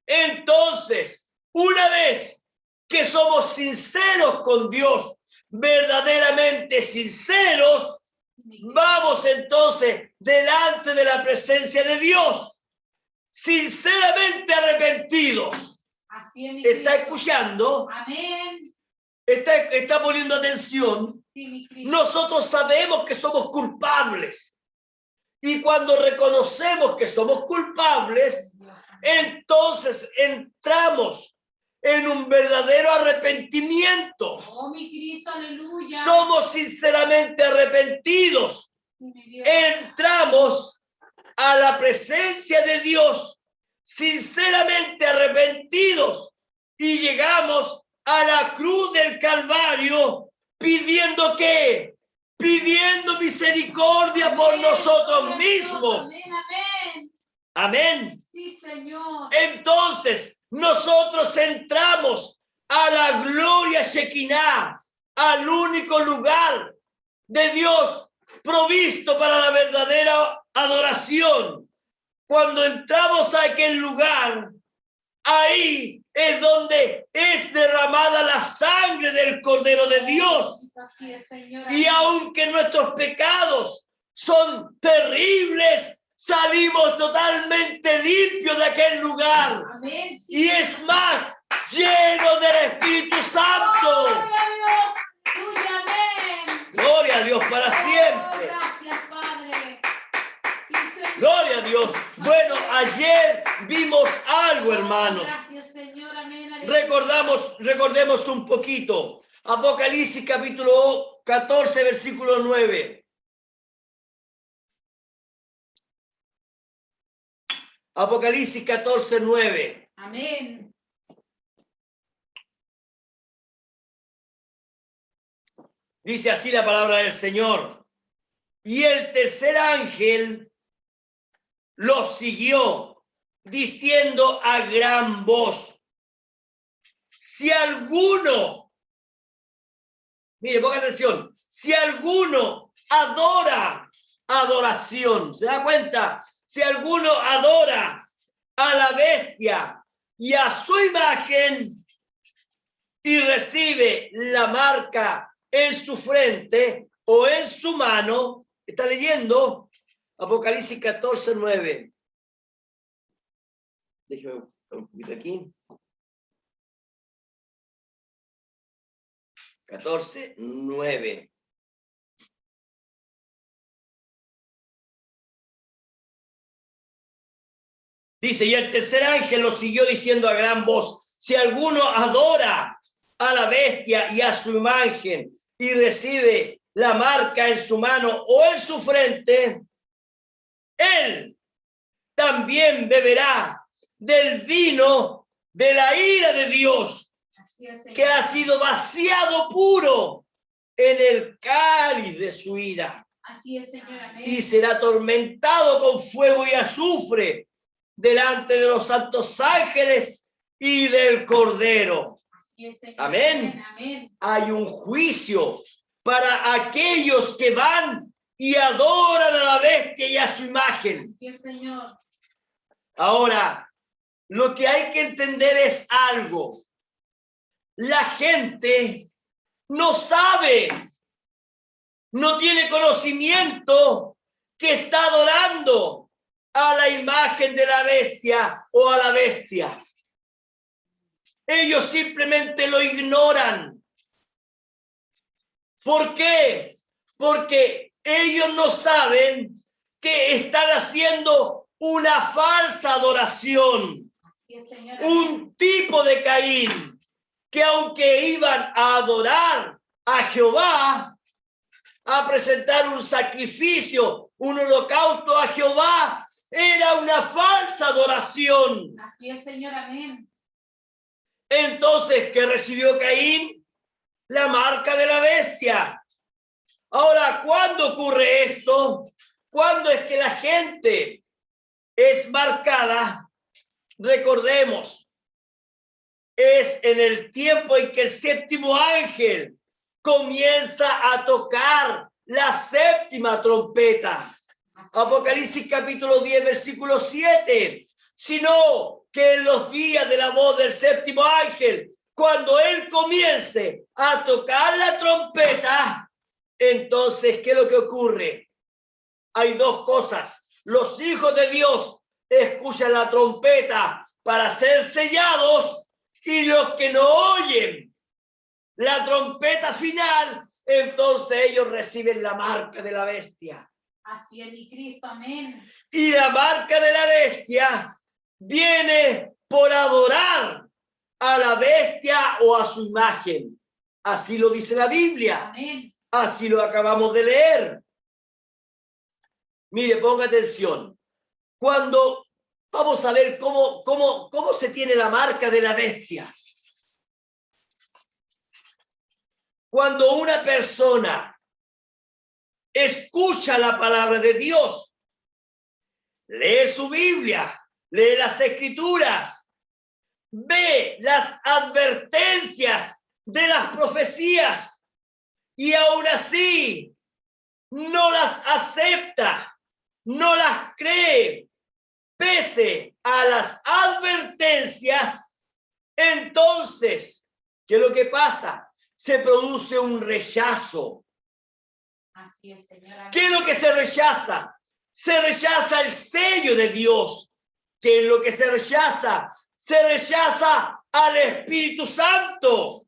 Entonces, una vez que somos sinceros con Dios, verdaderamente sinceros, Mi Cristo. vamos entonces delante de la presencia de Dios, sinceramente arrepentidos. Así es, mi ¿Está Cristo. escuchando? Amén. ¿Está poniendo atención? Sí, mi Cristo. Nosotros sabemos que somos culpables. Y cuando reconocemos que somos culpables, entonces entramos en un verdadero arrepentimiento. Oh, mi Cristo, aleluya. Somos sinceramente arrepentidos. Sí, mi Dios. Entramos a la presencia de Dios sinceramente arrepentidos y llegamos a la cruz del Calvario pidiendo ¿qué? Pidiendo misericordia por Amén. nosotros Gloria a Dios. mismos. Amén, amén. Amén. Sí, Señor. Entonces nosotros entramos a la gloria Shekinah, al único lugar de Dios provisto para la verdadera adoración. Cuando entramos a aquel lugar, ahí es donde es derramada la sangre del Cordero de Dios. Así es, Señor. Y aunque nuestros pecados son terribles, salimos totalmente limpios de aquel lugar. Amén. Sí. Y es más, lleno del Espíritu Santo. Gloria a Dios. Tuya, amén. Gloria a Dios para Oh, siempre. gracias, Padre. Sí, Señor. Gloria a Dios. Bueno, ayer vimos algo, hermanos. Gracias, Señor. Amén. Aleluya. Recordemos un poquito. Apocalipsis capítulo 14, versículo 9. Apocalipsis 14, 9. Amén. Dice así la palabra del Señor. Y el tercer ángel lo siguió, diciendo a gran voz: si alguno, mire, ponga atención, si alguno adora, adoración, ¿se da cuenta? Si alguno adora a la bestia y a su imagen y recibe la marca en su frente o en su mano, está leyendo Apocalipsis 14, 9. Déjame un poquito aquí. 14, 9. Dice, y el tercer ángel lo siguió diciendo a gran voz: si alguno adora a la bestia y a su imagen y recibe la marca en su mano o en su frente, él también beberá del vino de la ira de Dios, que ha sido vaciado puro en el cáliz de su ira. Así es, Señor. Amén. Y será atormentado con fuego y azufre delante de los santos ángeles y del Cordero. Así es, Señor. Amén. Amén. Hay un juicio para aquellos que van y adoran a la bestia y a su imagen. Así es, Señor. Ahora, lo que hay que entender es algo. La gente no sabe, no tiene conocimiento que está adorando a la imagen de la bestia o a la bestia. Ellos simplemente lo ignoran. ¿Por qué? Porque ellos no saben que están haciendo una falsa adoración. Un tipo de Caín que aunque iban a adorar a Jehová, a presentar un sacrificio, un holocausto a Jehová, era una falsa adoración. Así es, Señor. Amén. Entonces, ¿qué recibió Caín? La marca de la bestia. Ahora, ¿cuándo ocurre esto? ¿Cuándo es que la gente es marcada? Recordemos, es en el tiempo en que el séptimo ángel comienza a tocar la séptima trompeta. Apocalipsis capítulo 10, versículo 7. Sino que en los días de la voz del séptimo ángel, cuando él comience a tocar la trompeta, entonces, ¿qué es lo que ocurre? Hay dos cosas. Los hijos de Dios escuchan la trompeta para ser sellados, y los que no oyen la trompeta final, entonces ellos reciben la marca de la bestia. Así es, mi Cristo. Amén. Y la marca de la bestia viene por adorar a la bestia o a su imagen. Así lo dice la Biblia. Amén. Así lo acabamos de leer. Mire, ponga atención. Cuando vamos a ver cómo se tiene la marca de la bestia. Cuando una persona escucha la palabra de Dios, lee su Biblia, lee las Escrituras, ve las advertencias de las profecías y aún así no las acepta, no las cree, pese a las advertencias, entonces, ¿qué es lo que pasa? Se produce un rechazo. Así es, Señor. ¿Qué es lo que se rechaza? Se rechaza el sello de Dios. ¿Qué es lo que se rechaza? Se rechaza al Espíritu Santo.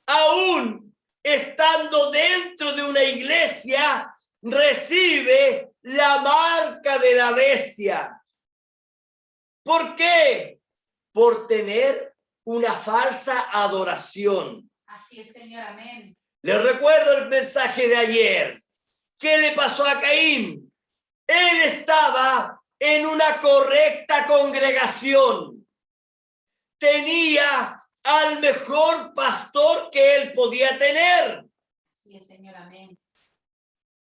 Aún estando dentro de una iglesia, recibe la marca de la bestia. ¿Por qué? Por tener una falsa adoración. Así es, Señor. Amén. Les recuerdo el mensaje de ayer. ¿Qué le pasó a Caín? Él estaba en una correcta congregación. Tenía al mejor pastor que él podía tener. Así es, Señor. Amén.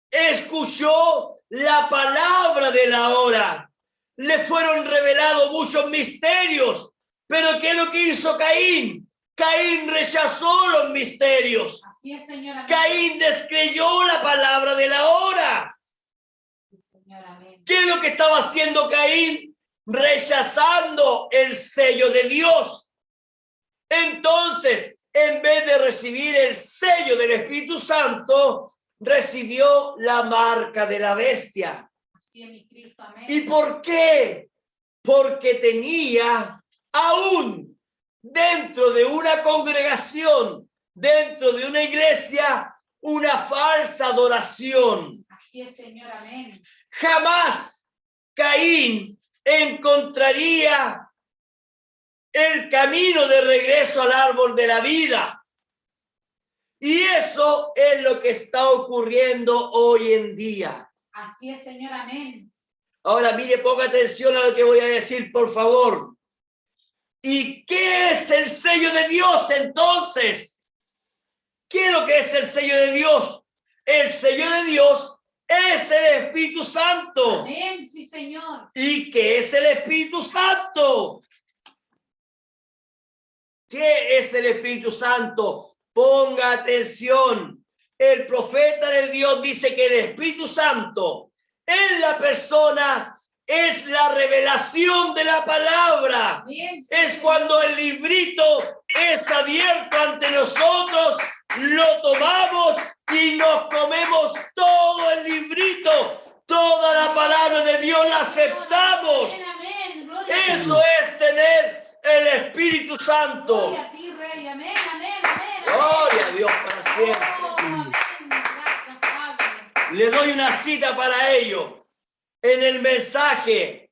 Escuchó la palabra de la hora. Le fueron revelados muchos misterios. Pero ¿qué es lo que hizo Caín? Caín rechazó los misterios. Así es, Señor. Amén. Caín descreyó la palabra de la hora. Sí, Señor. Amén. ¿Qué es lo que estaba haciendo Caín? Rechazando el sello de Dios. Entonces, en vez de recibir el sello del Espíritu Santo, recibió la marca de la bestia. Así es, mi Cristo. Amén. ¿Y por qué? Porque tenía aún dentro de una congregación, dentro de una iglesia, una falsa adoración. Así es, Señor. Amén. Jamás Caín encontraría el camino de regreso al árbol de la vida. Y eso es lo que está ocurriendo hoy en día. Así es, Señor, amén. Ahora, mire, ponga atención a lo que voy a decir, por favor. ¿Y qué es el sello de Dios entonces? ¿Qué es lo que es el sello de Dios? El sello de Dios es el Espíritu Santo. Amén, sí, Señor. ¿Y qué es el Espíritu Santo? ¿Qué es el Espíritu Santo? Ponga atención. El profeta de Dios dice que el Espíritu Santo en la persona es la revelación de la palabra. Amén, sí, Es Señor. cuando el librito es abierto ante nosotros, lo tomamos y nos comemos todo el librito. Toda la palabra de Dios la aceptamos. Amén, amén. Gloria a ti. Eso es tener el Espíritu Santo. Gloria a ti, Rey. Amén, amén, amén. Gloria a Dios para siempre. Oh, amén. Gracias, Padre. Le doy una cita para ello. En el mensaje,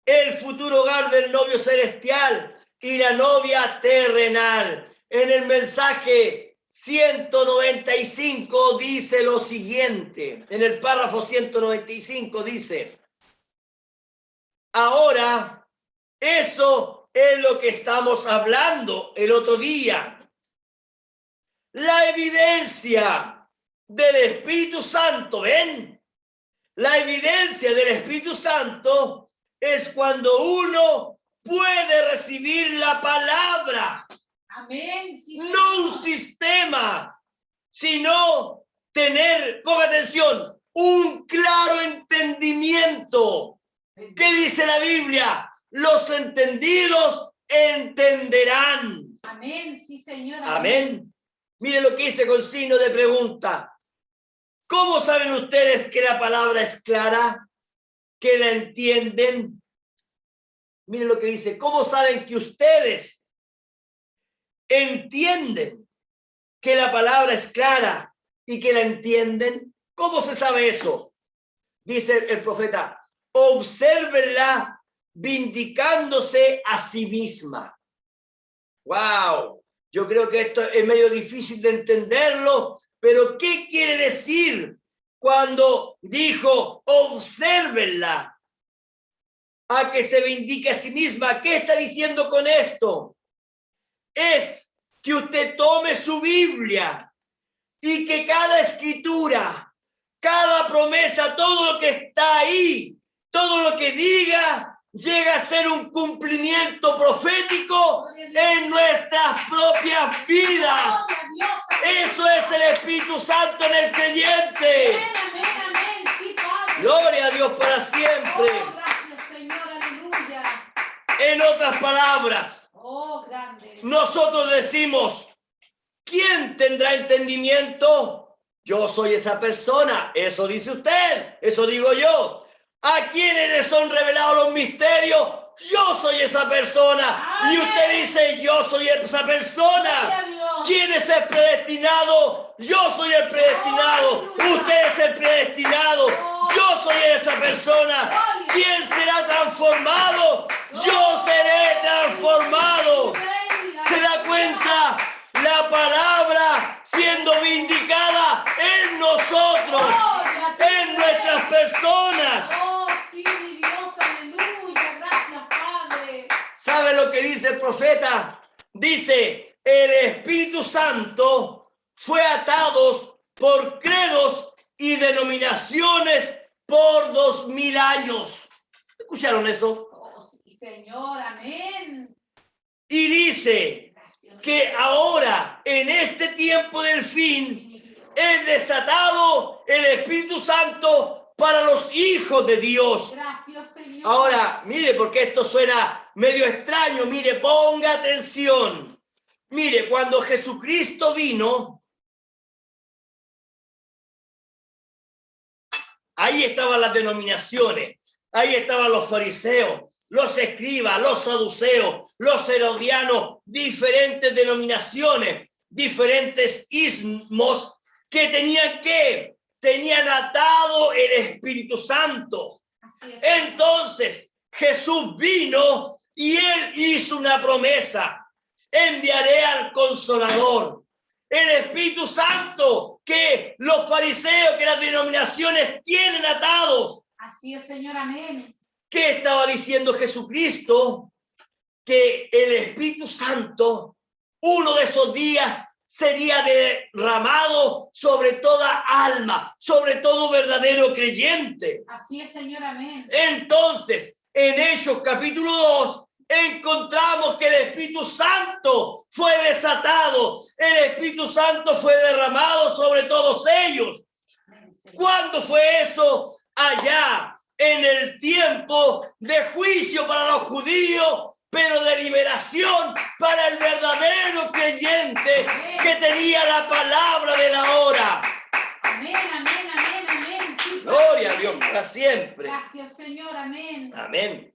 el futuro hogar del novio celestial y la novia terrenal. En el mensaje 195 dice lo siguiente. En el párrafo 195 dice: ahora, eso es lo que estamos hablando el otro día. La evidencia del Espíritu Santo, ¿ven? La evidencia del Espíritu Santo es cuando uno puede recibir la palabra. Amén, sí, No Señor. un sistema, sino tener, ponga atención, un claro entendimiento. ¿Qué dice la Biblia? Los entendidos entenderán. Amén, sí, Señor. Amén. Mire lo que dice con signo de pregunta. ¿Cómo saben ustedes que la palabra es clara? ¿Que la entienden? Miren lo que dice. ¿Cómo saben que ustedes entienden que la palabra es clara y que la entienden? ¿Cómo se sabe eso? Dice el profeta, obsérvenla vindicándose a sí misma. ¡Wow! Yo creo que esto es medio difícil de entenderlo, pero ¿qué quiere decir cuando dijo obsérvenla a que se vindique a sí misma? ¿Qué está diciendo con esto? Es que usted tome su Biblia y que cada escritura, cada promesa, todo lo que está ahí, todo lo que diga, llega a ser un cumplimiento profético en nuestras propias vidas. Eso es el Espíritu Santo en el creyente. Amén, amén, amén. Sí, Padre. Gloria a Dios para siempre. Oh, gracias, Señor. Aleluya. En otras palabras, Oh, grande. nosotros decimos, ¿quién tendrá entendimiento? Yo soy esa persona. Eso dice usted, eso digo yo. ¿A quiénes les son revelados los misterios? Yo soy esa persona. Y usted dice, yo soy esa persona. ¿Quién es el predestinado? Yo soy el predestinado. Usted es el predestinado. Yo soy esa persona. ¿Quién será transformado? Yo seré transformado. ¿Se da cuenta? La palabra siendo vindicada en nosotros, en nuestras personas. Oh, sí, mi Dios, aleluya. Gracias, Padre. ¿Sabe lo que dice el profeta? Dice, el Espíritu Santo fue atados por credos y denominaciones por 2000 años. ¿Escucharon eso? Oh, sí, Señor, amén. Y dice Gracias, que ahora, en este tiempo del fin, es desatado el Espíritu Santo para los hijos de Dios. Gracias, Señor. Ahora, mire, porque esto suena medio extraño, mire, ponga atención. Mire, cuando Jesucristo vino, ahí estaban las denominaciones, ahí estaban los fariseos, los escribas, los saduceos, los herodianos, diferentes denominaciones, diferentes ismos que tenían atado el Espíritu Santo. Así es. Entonces Jesús vino Y él hizo una promesa: enviaré al Consolador, el Espíritu Santo, que los fariseos, que las denominaciones tienen atados. Así es, Señor, amén. ¿Qué estaba diciendo Jesucristo? Que el Espíritu Santo, uno de esos días, sería derramado sobre toda alma, sobre todo verdadero creyente. Así es, Señor, amén. Entonces, en Hechos capítulo 2, encontramos que el Espíritu Santo fue desatado, el Espíritu Santo fue derramado sobre todos ellos. ¿Cuándo fue eso? Allá, en el tiempo de juicio para los judíos, pero de liberación para el verdadero creyente que tenía la palabra de la hora. Amén, amén, amén, amén. Sí, Gloria a amén. Dios para siempre. Gracias, Señor, amén. Amén.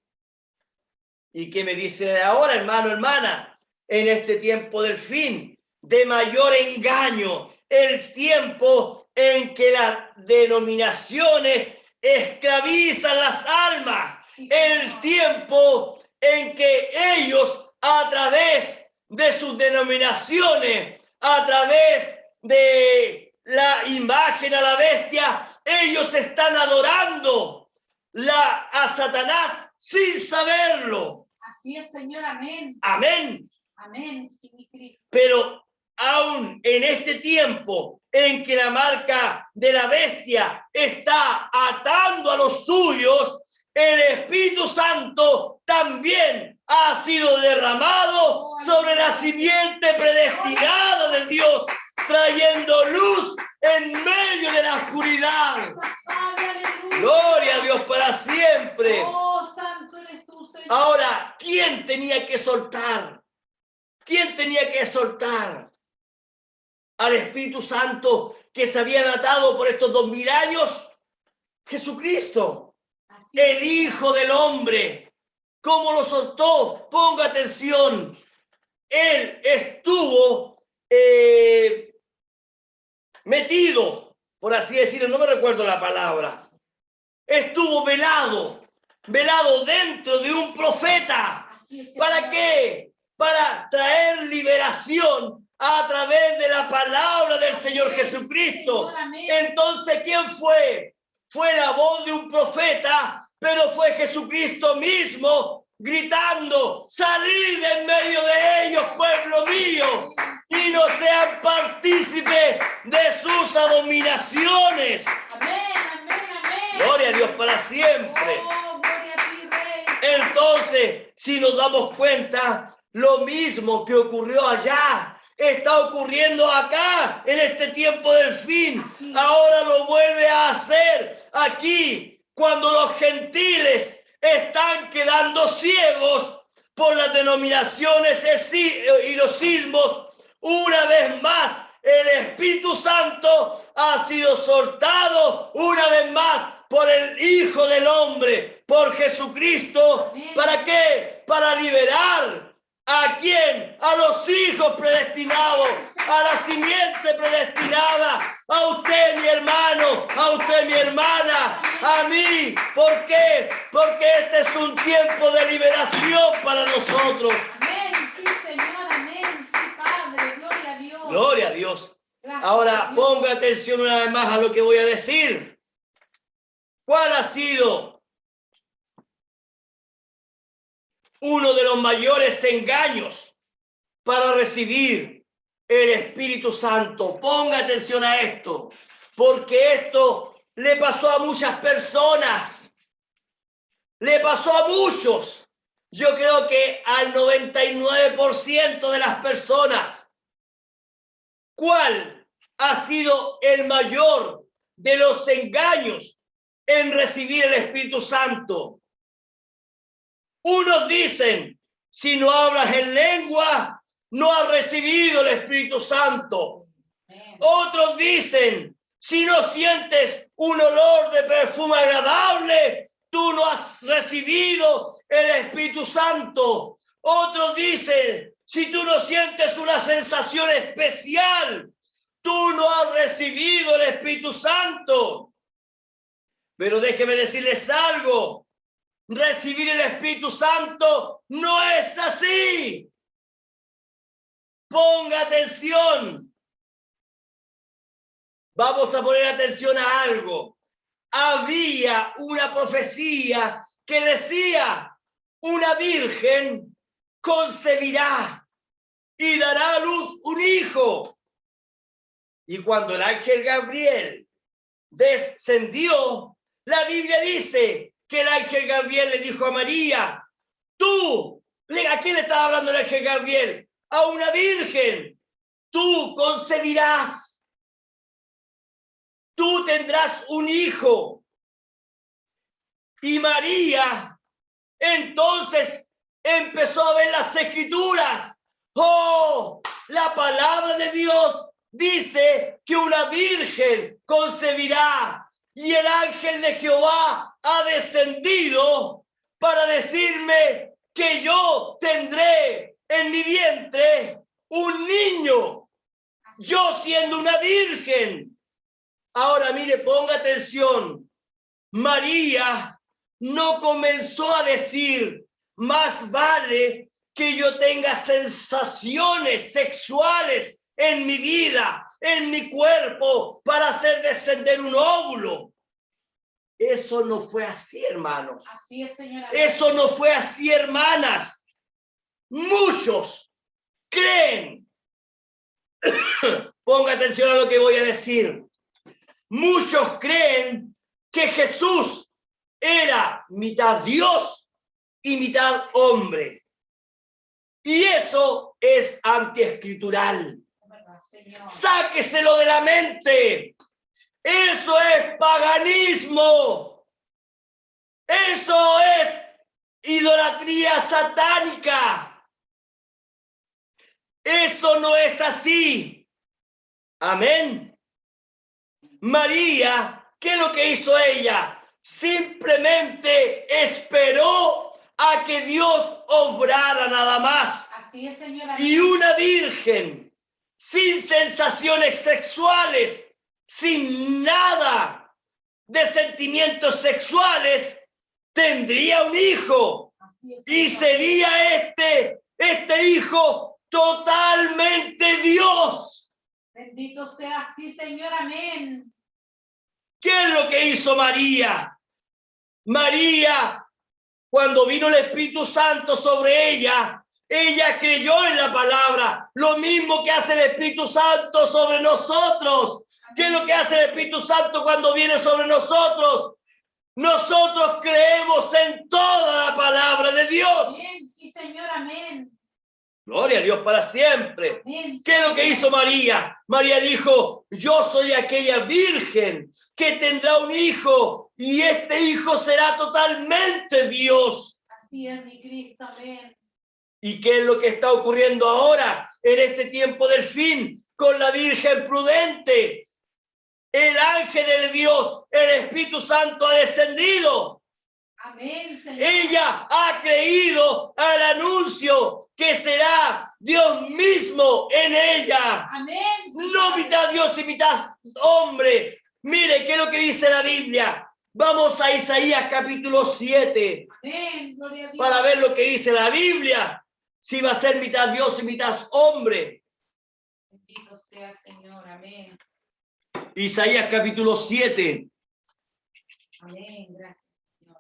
¿Y qué me dice ahora, hermano, hermana? En este tiempo del fin, de mayor engaño, el tiempo en que las denominaciones esclavizan las almas, Sí, Señor. el tiempo en que ellos, a través de sus denominaciones, a través de la imagen a la bestia, ellos están adorando a Satanás sin saberlo. Así es, Señor, amén. Amén. Amén. Sí, mi Cristo. Pero aún en este tiempo en que la marca de la bestia está atando a los suyos, el Espíritu Santo también ha sido derramado sobre la simiente predestinada de Dios, trayendo luz en medio de la oscuridad. Padre, aleluya. Gloria a Dios para siempre. Oh, santo eres tú, Señor. Ahora, ¿quién tenía que soltar? ¿Quién tenía que soltar al Espíritu Santo que se habían atado por estos 2000 años? Jesucristo, Así es, el Hijo del Hombre. ¿Cómo lo soltó? Ponga atención. Él estuvo metido, por así decirlo, no me recuerdo la palabra. Estuvo velado dentro de un profeta. Así es, ¿Para Señor. qué? Para traer liberación a través de la palabra del Señor Jesucristo. Señor, amén. Entonces, ¿quién fue? Fue la voz de un profeta, pero fue Jesucristo mismo gritando: salid en medio de ellos, pueblo mío, y no sean partícipes de sus abominaciones. Amén, amén, amén. Gloria a Dios para siempre. Oh, gloria a ti, Rey. Entonces, si nos damos cuenta, lo mismo que ocurrió allá está ocurriendo acá en este tiempo del fin. Así. Ahora lo vuelve a hacer aquí, cuando los gentiles están quedando ciegos por las denominaciones y los sismos. Una vez más, el Espíritu Santo ha sido soltado una vez más por el Hijo del Hombre, por Jesucristo. Amén. ¿Para qué? Para liberar ¿a quién? A los hijos predestinados, a la simiente predestinada, a usted, mi hermano, a usted, mi hermana, a mí. ¿Por qué? Porque este es un tiempo de liberación para nosotros. Amén, sí, Señor, amén, sí, Padre, gloria a Dios. Gloria a Dios. Gracias, Ahora Dios. ponga atención una vez más a lo que voy a decir. ¿Cuál ha sido uno de los mayores engaños para recibir el Espíritu Santo? Ponga atención a esto, porque esto le pasó a muchas personas, le pasó a muchos. Yo creo que al 99% de las personas. ¿Cuál ha sido el mayor de los engaños en recibir el Espíritu Santo? Unos dicen: si no hablas en lengua, no has recibido el Espíritu Santo. Amén. Otros dicen: si no sientes un olor de perfume agradable, tú no has recibido el Espíritu Santo. Otros dicen: si tú no sientes una sensación especial, tú no has recibido el Espíritu Santo. Pero déjeme decirles algo. recibir el Espíritu Santo, no es así. Ponga atención. Vamos a poner atención a algo. Había una profecía que decía, una virgen concebirá y dará a luz un hijo. Y cuando el ángel Gabriel descendió, la Biblia dice que el ángel Gabriel le dijo a María, ¿a quién le estaba hablando el ángel Gabriel? A una virgen. Tú concebirás. Tú tendrás un hijo. Y María entonces empezó a ver las escrituras. ¡Oh! La palabra de Dios dice que una virgen concebirá y el ángel de Jehová ha descendido para decirme que yo tendré en mi vientre un niño, yo siendo una virgen. Ahora mire, ponga atención. María no comenzó a decir, más vale que yo tenga sensaciones sexuales en mi vida, en mi cuerpo, para hacer descender un óvulo. Eso no fue así, hermanos. Así es, señora. Eso no fue así, hermanas. Muchos creen, ponga atención a lo que voy a decir. Muchos creen que Jesús era mitad Dios y mitad hombre. Y eso es antiescritural. Sáqueselo de la mente. Eso es paganismo. Eso es idolatría satánica. Eso no es así. Amén. María, ¿qué es lo que hizo ella? Simplemente esperó a que Dios obrara nada más. Así es, señora. Y una virgen sin sensaciones sexuales, sin nada de sentimientos sexuales, tendría un hijo. Así es, y sería este hijo totalmente Dios. Bendito sea así, Señor. Amén. ¿Qué es lo que hizo María? María, cuando vino el Espíritu Santo sobre ella, ella creyó en la palabra, lo mismo que hace el Espíritu Santo sobre nosotros. ¿Qué es lo que hace el Espíritu Santo cuando viene sobre nosotros? Nosotros creemos en toda la palabra de Dios. Amén. Sí, Señor. Amén. Gloria a Dios para siempre. Amén. ¿Qué es lo que hizo María? María dijo, yo soy aquella virgen que tendrá un hijo y este hijo será totalmente Dios. Así es, mi Cristo. Amén. ¿Y qué es lo que está ocurriendo ahora en este tiempo del fin con la Virgen prudente? El ángel de Dios, el Espíritu Santo ha descendido. Amén, Señor. Ella ha creído al anuncio que será Dios mismo en ella. Amén. No mitad Dios y mitad hombre. Mire, ¿qué es lo que dice la Biblia? Vamos a Isaías capítulo 7. Amén. Gloria a Dios. Para ver lo que dice la Biblia. Si va a ser mitad Dios y mitad hombre. Bendito sea, Señor. Amén. Isaías capítulo 7. Amén. Gracias, Señor.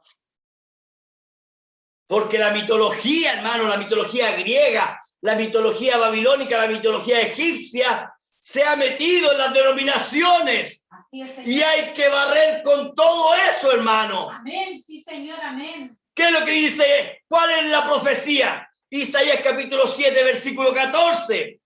Porque la mitología, hermano, la mitología griega, la mitología babilónica, la mitología egipcia, se ha metido en las denominaciones. Así es, Señor. Y hay que barrer con todo eso, hermano. Amén. Sí, Señor. Amén. ¿Qué es lo que dice? ¿Cuál es la profecía? Isaías capítulo 7, versículo 14.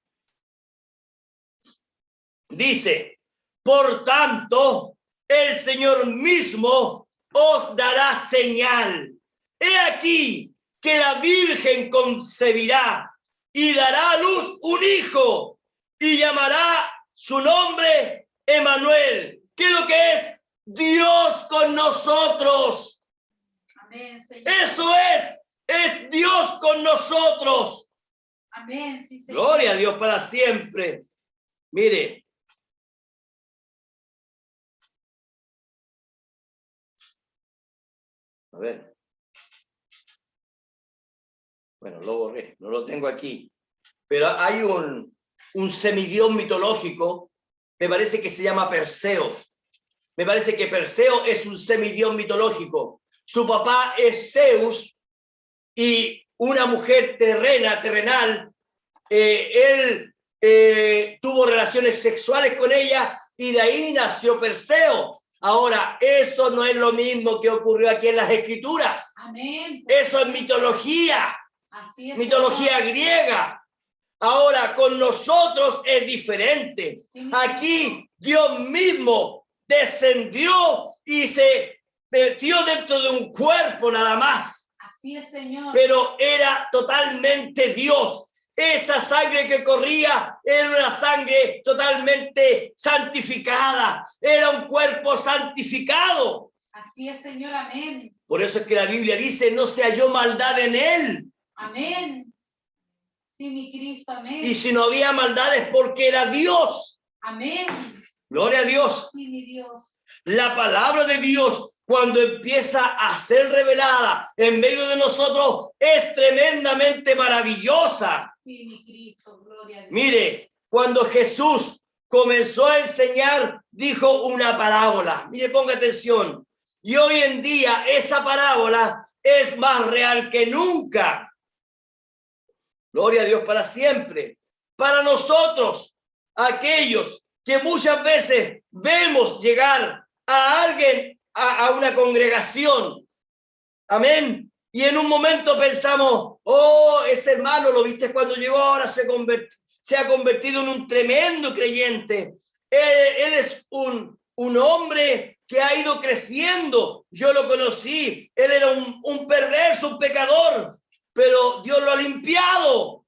Dice, por tanto, el Señor mismo os dará señal. He aquí que la Virgen concebirá y dará a luz un hijo y llamará su nombre Emmanuel. ¿Qué es lo que es? Dios con nosotros. Amén, Señor. Eso es Dios con nosotros. Amén, sí, Señor. Gloria a Dios para siempre. Mire. A ver. Bueno, lo borré, no lo tengo aquí. Pero hay un semidios mitológico, me parece que se llama Perseo. Me parece que Perseo es un semidios mitológico. Su papá es Zeus y una mujer terrenal, él tuvo relaciones sexuales con ella y de ahí nació Perseo. Ahora, eso no es lo mismo que ocurrió aquí en las Escrituras. Amén. Eso es mitología, Así es, mitología Señor. griega. Ahora, con nosotros es diferente. Sí, Aquí Dios mismo descendió y se metió dentro de un cuerpo nada más. Así es, Señor. Pero era totalmente Dios. Esa sangre que corría era una sangre totalmente santificada. Era un cuerpo santificado. Así es, Señor. Amén. Por eso es que la Biblia dice, no se halló maldad en él. Amén. Sí, mi Cristo. Amén. Y si no había maldad es porque era Dios. Amén. Gloria a Dios. Sí, mi Dios. La palabra de Dios, cuando empieza a ser revelada en medio de nosotros, es tremendamente maravillosa. Sí, mi Cristo. Gloria a Dios. Mire, cuando Jesús comenzó a enseñar, dijo una parábola. Mire, ponga atención. Y hoy en día esa parábola es más real que nunca. Gloria a Dios para siempre. Para nosotros, aquellos que muchas veces vemos llegar a alguien a una congregación. Amén. Y en un momento pensamos, oh, ese hermano, ¿lo viste cuando llegó? Ahora se ha convertido en un tremendo creyente. Él es un hombre que ha ido creciendo. Yo lo conocí. Él era un perverso, un pecador, pero Dios lo ha limpiado.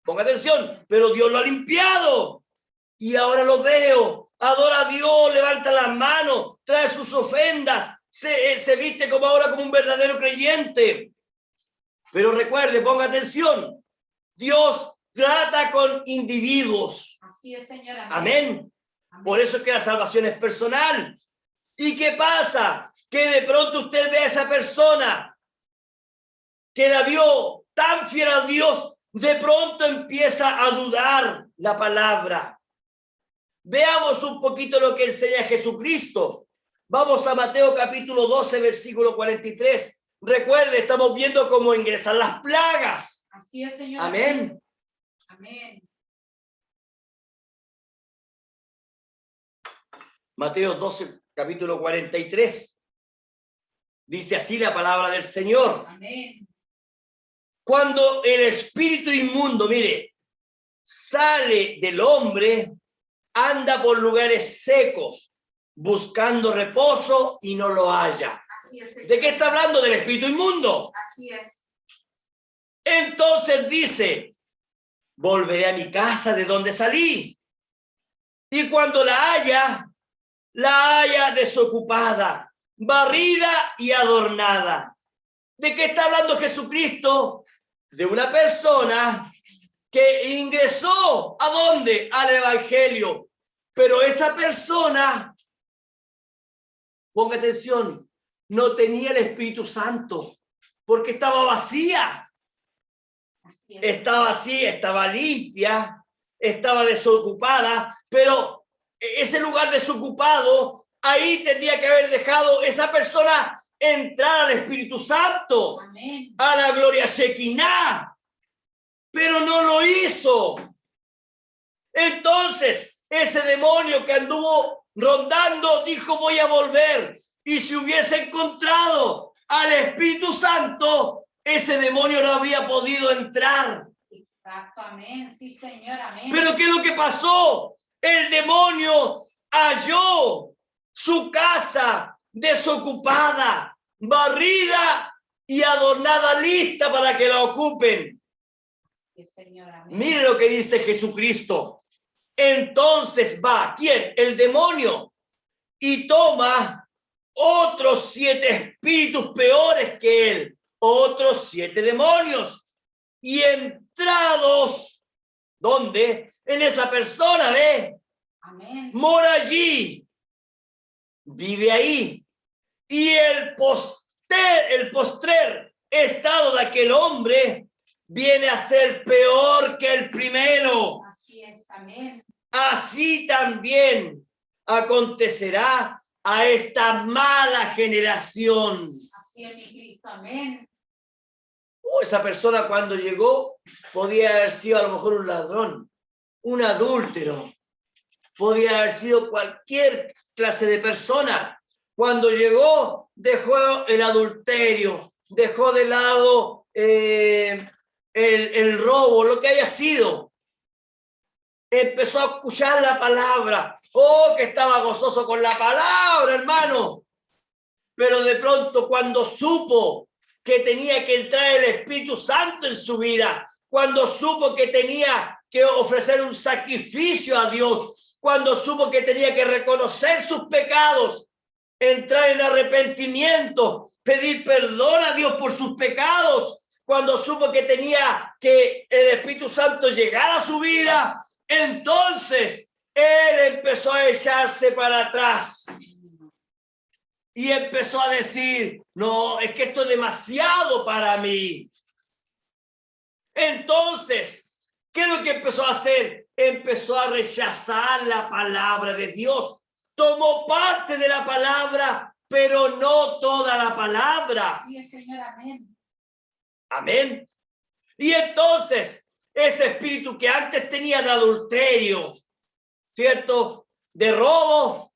Ponga atención, pero Dios lo ha limpiado. Y ahora lo veo, adora a Dios, levanta las manos, trae sus ofrendas, se viste como ahora como un verdadero creyente. Pero recuerde, ponga atención, Dios trata con individuos. Así es, Señor. Amén. Amén. Amén. Por eso es que la salvación es personal. ¿Y qué pasa? Que de pronto usted ve a esa persona que la vio tan fiel a Dios, de pronto empieza a dudar la palabra. Veamos un poquito lo que enseña Jesucristo. Vamos a Mateo capítulo 12, versículo 43. Recuerde, estamos viendo cómo ingresan las plagas. Así es, Señor. Amén. Amén. Mateo 12, capítulo 43. Dice así la palabra del Señor. Amén. Cuando el espíritu inmundo, mire, sale del hombre, anda por lugares secos, buscando reposo y no lo halla. Así es, Señor. ¿De qué está hablando? Del espíritu inmundo. Así es. Entonces dice, volveré a mi casa de donde salí. Y cuando la haya desocupada, barrida y adornada. ¿De qué está hablando Jesucristo? De una persona que ingresó, ¿a dónde? Al Evangelio. Pero esa persona, ponga atención, no tenía el Espíritu Santo, porque estaba vacía. Estaba así, estaba limpia, estaba desocupada, pero ese lugar desocupado, ahí tendría que haber dejado esa persona entrar al Espíritu Santo. Amén. A la gloria Shekinah, pero no lo hizo. Entonces, ese demonio que anduvo rondando dijo, voy a volver. Y si hubiese encontrado al Espíritu Santo, ese demonio no habría podido entrar. Exacto, amén. Sí, Señor, amén. Pero ¿qué es lo que pasó? El demonio halló su casa desocupada, barrida y adornada, lista para que la ocupen. Sí, Señor, amén. Mire lo que dice Jesucristo. Entonces va, ¿quién? El demonio. Y toma otros 7 espíritus peores que él, otros 7 demonios. Y entrados, ¿dónde? En esa persona, ¿ve? Amén. Mora allí, vive ahí. Y el postrer estado de aquel hombre viene a ser peor que el primero. Así es, amén. Así también acontecerá a esta mala generación. Así es, mi Cristo, amén. Esa persona cuando llegó podía haber sido a lo mejor un ladrón, un adúltero, podía haber sido cualquier clase de persona. Cuando llegó dejó el adulterio, dejó de lado el robo, lo que haya sido. Empezó a escuchar la palabra. Oh, que estaba gozoso con la palabra, hermano. Pero de pronto cuando supo que tenía que entrar el Espíritu Santo en su vida, cuando supo que tenía que ofrecer un sacrificio a Dios, cuando supo que tenía que reconocer sus pecados, entrar en arrepentimiento, pedir perdón a Dios por sus pecados, cuando supo que tenía que el Espíritu Santo llegar a su vida, entonces él empezó a echarse para atrás. Y empezó a decir, no, es que esto es demasiado para mí. Entonces, ¿qué es lo que empezó a hacer? Empezó a rechazar la palabra de Dios. Tomó parte de la palabra, pero no toda la palabra. Sí, Señor, amén. Amén. Y entonces, ese espíritu que antes tenía de adulterio, ¿cierto? De robo,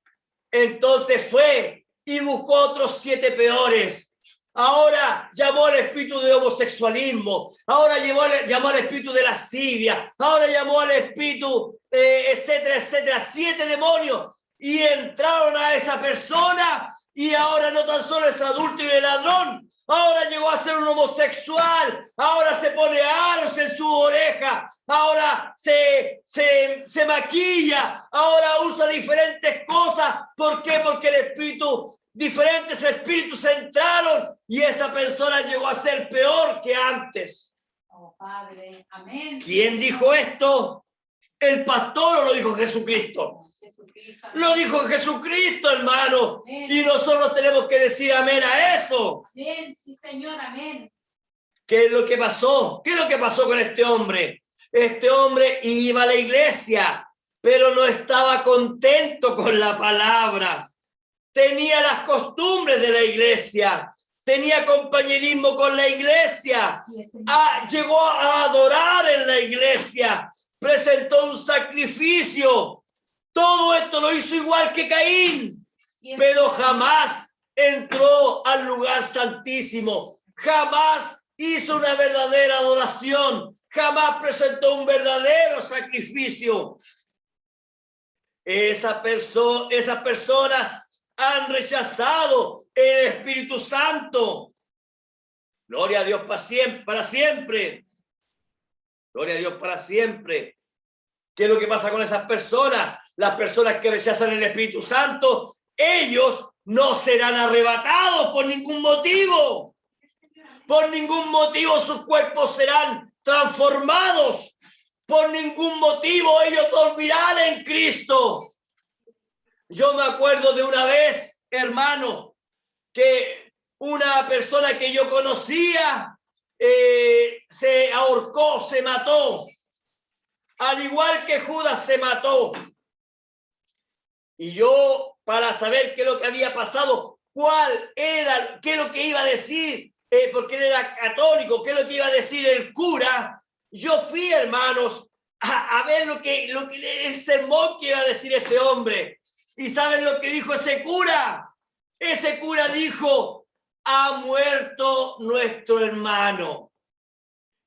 entonces fue y buscó otros 7 peores. Ahora llamó al espíritu de homosexualismo, ahora llamó al espíritu de lascivia, ahora llamó al espíritu, etcétera, etcétera, 7 demonios, y entraron a esa persona, y ahora no tan solo es adúltero y ladrón, ahora llegó a ser un homosexual, ahora se pone aros en su oreja, ahora se maquilla, ahora usa diferentes cosas. ¿Por qué? Porque diferentes espíritus entraron y esa persona llegó a ser peor que antes. Oh, Padre, amén. ¿Quién dijo esto? ¿El pastor o lo dijo Jesucristo? Jesucristo, lo dijo Jesucristo, hermano. Amén. Y nosotros tenemos que decir amén a eso. Amén, sí, Señor, amén. ¿Qué es lo que pasó? ¿Qué es lo que pasó con este hombre? Este hombre iba a la iglesia, pero no estaba contento con la palabra. Tenía las costumbres de la iglesia, tenía compañerismo con la iglesia, llegó a adorar en la iglesia, presentó un sacrificio. Todo esto lo hizo igual que Caín, pero jamás entró al lugar santísimo, jamás hizo una verdadera adoración, jamás presentó un verdadero sacrificio. Esas personas han rechazado el Espíritu Santo. Gloria a Dios para siempre. Gloria a Dios para siempre. ¿Qué es lo que pasa con esas personas? Las personas que rechazan el Espíritu Santo, ellos no serán arrebatados por ningún motivo. Por ningún motivo sus cuerpos serán transformados. Por ningún motivo ellos dormirán en Cristo. Yo me acuerdo de una vez, hermano, que una persona que yo conocía se ahorcó, se mató. Al igual que Judas se mató. Y yo, para saber qué es lo que había pasado, qué es lo que iba a decir, porque él era católico, qué es lo que iba a decir el cura, yo fui, hermanos, a ver el sermón que iba a decir ese hombre. ¿Y saben lo que dijo ese cura? Ese cura dijo, ha muerto nuestro hermano.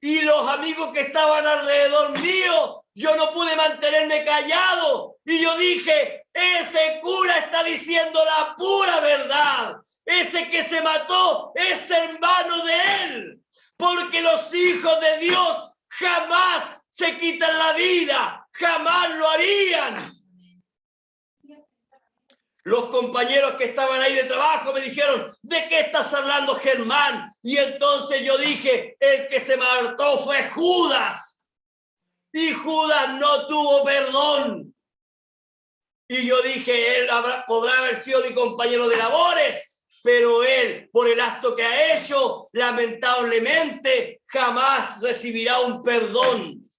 Y los amigos que estaban alrededor mío, yo no pude mantenerme callado. Y yo dije, ese cura está diciendo la pura verdad. Ese que se mató es hermano de él. Porque los hijos de Dios jamás se quitan la vida. Jamás lo harían. Los compañeros que estaban ahí de trabajo me dijeron, ¿de qué estás hablando, Germán? Y entonces yo dije, el que se mató fue Judas. Y Judas no tuvo perdón. Y yo dije, él podrá haber sido mi compañero de labores, pero él, por el acto que ha hecho, lamentablemente jamás recibirá un perdón.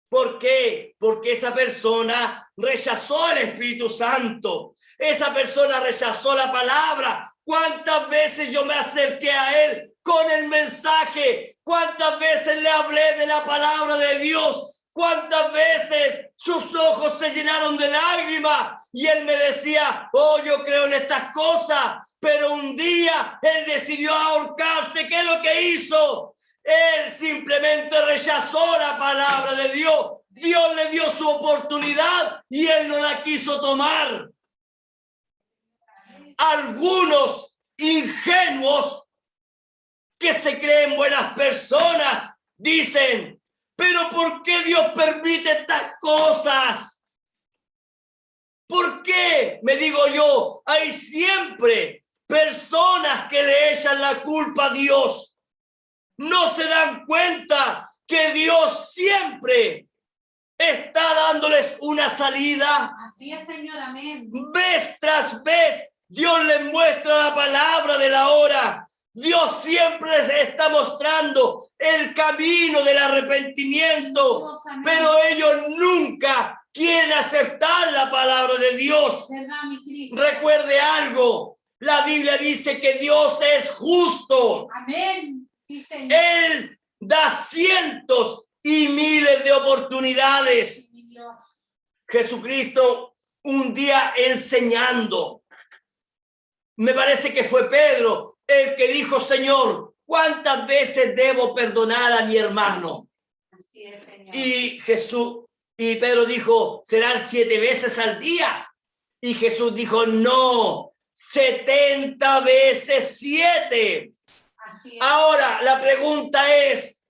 ¿Por qué? Porque esa persona rechazó el Espíritu Santo. Esa persona rechazó la palabra. ¿Cuántas veces yo me acerqué a él con el mensaje? ¿Cuántas veces le hablé de la palabra de Dios? ¿Cuántas veces sus ojos se llenaron de lágrimas? Y él me decía, oh, yo creo en estas cosas. Pero un día él decidió ahorcarse. ¿Qué es lo que hizo? Él simplemente rechazó la palabra de Dios. Dios le dio su oportunidad y él no la quiso tomar. Algunos ingenuos que se creen buenas personas dicen, pero ¿por qué Dios permite estas cosas? ¿Por qué? Me digo yo, hay siempre personas que le echan la culpa a Dios. No se dan cuenta que Dios siempre está dándoles una salida. Así es, Señor, amén. Vez tras vez, Dios les muestra la palabra de la hora. Dios siempre les está mostrando el camino del arrepentimiento, Dios, amén. pero ellos nunca quieren aceptar la palabra de Dios. ¿Verdad, mi Cristo? Recuerde algo, la Biblia dice que Dios es justo. Amén. Sí, Señor. Él da cientos y miles de oportunidades. Sí, mi Dios. Jesucristo un día enseñando, me parece que fue Pedro el que dijo, Señor, ¿cuántas veces debo perdonar a mi hermano? Así es, Señor. Y Pedro dijo, serán 7 veces al día. Y Jesús dijo, no, 70 veces 7. Así es. Ahora, la pregunta es,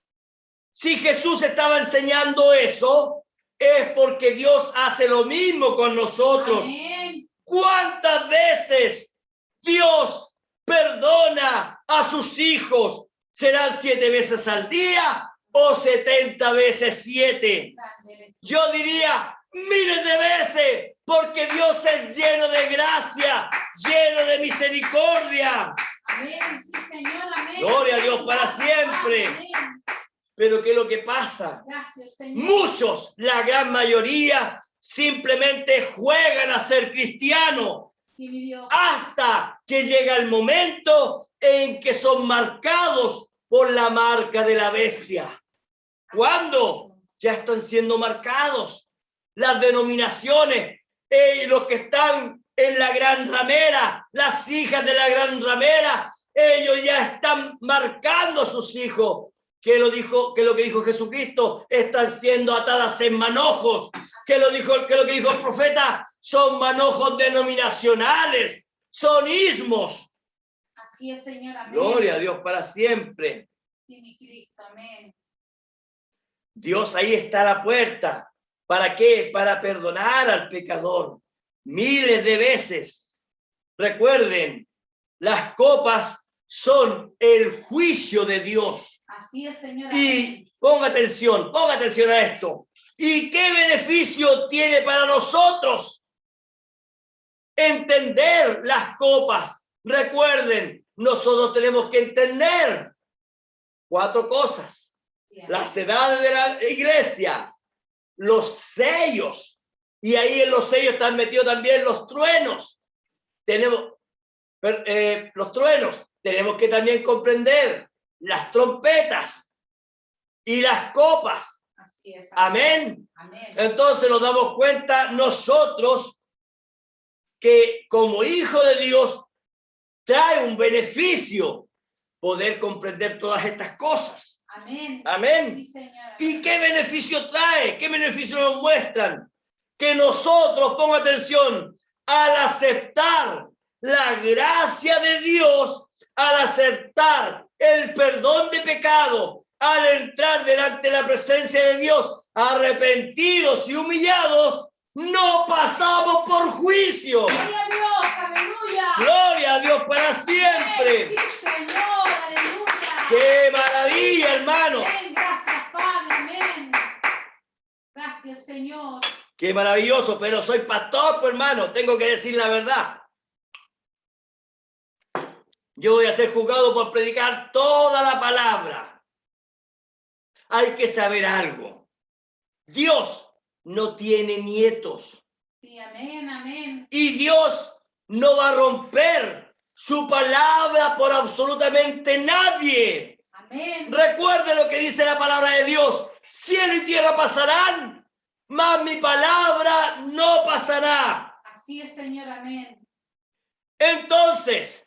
si Jesús estaba enseñando eso, es porque Dios hace lo mismo con nosotros. Amén. ¿Cuántas veces Dios perdona a sus hijos? ¿Serán 7 veces al día o 70 veces 7? Yo diría miles de veces, porque Dios es lleno de gracia, lleno de misericordia. Amén. Sí, Señor, amén. Gloria a Dios para siempre. Amén. Pero ¿qué es lo que pasa? Gracias, Señor. Muchos, la gran mayoría, simplemente juegan a ser cristianos Sí, mi Dios. hasta que llega el momento en que son marcados por la marca de la bestia. ¿Cuándo? Ya están siendo marcados. Las denominaciones, los que están en la gran ramera, las hijas de la gran ramera, ellos ya están marcando a sus hijos. Que lo que dijo Jesucristo, están siendo atadas en manojos. Que lo que dijo el profeta, son manojos denominacionales, son ismos. Así es, Señor, amén. Gloria a Dios para siempre. Sí, mi Cristo, amén. Dios ahí está a la puerta. ¿Para qué? Para perdonar al pecador. Miles de veces. Recuerden, las copas son el juicio de Dios. Así es, Señor. Y ponga atención a esto. ¿Y qué beneficio tiene para nosotros entender las copas? Recuerden, nosotros tenemos que entender 4 cosas. Las edades de la iglesia, los sellos, y ahí en los sellos están metidos también los truenos. Tenemos los truenos, tenemos que también comprender las trompetas y las copas. Así es. Amén. Amén. Entonces nos damos cuenta nosotros que como hijo de Dios trae un beneficio poder comprender todas estas cosas. Amén. Amén. Sí, Señor. ¿Y qué beneficio trae? ¿Qué beneficio nos muestran? Que nosotros, ponga atención, al aceptar la gracia de Dios, al aceptar el perdón de pecado, al entrar delante de la presencia de Dios, arrepentidos y humillados, no pasamos por juicio. Gloria a Dios, aleluya. Gloria a Dios para siempre. Sí, Señor, aleluya. ¡Qué maravilla, hermano! Amén. Gracias, Padre, amén. Gracias, Señor. ¡Qué maravilloso! Pero soy pastor, pues, hermano, tengo que decir la verdad. Yo voy a ser juzgado por predicar toda la palabra. Hay que saber algo. Dios no tiene nietos. Sí, amén, amén. Y Dios no va a romper su palabra por absolutamente nadie. Amén. Recuerde lo que dice la palabra de Dios. Cielo y tierra pasarán, mas mi palabra no pasará. Así es, Señor, amén. Entonces,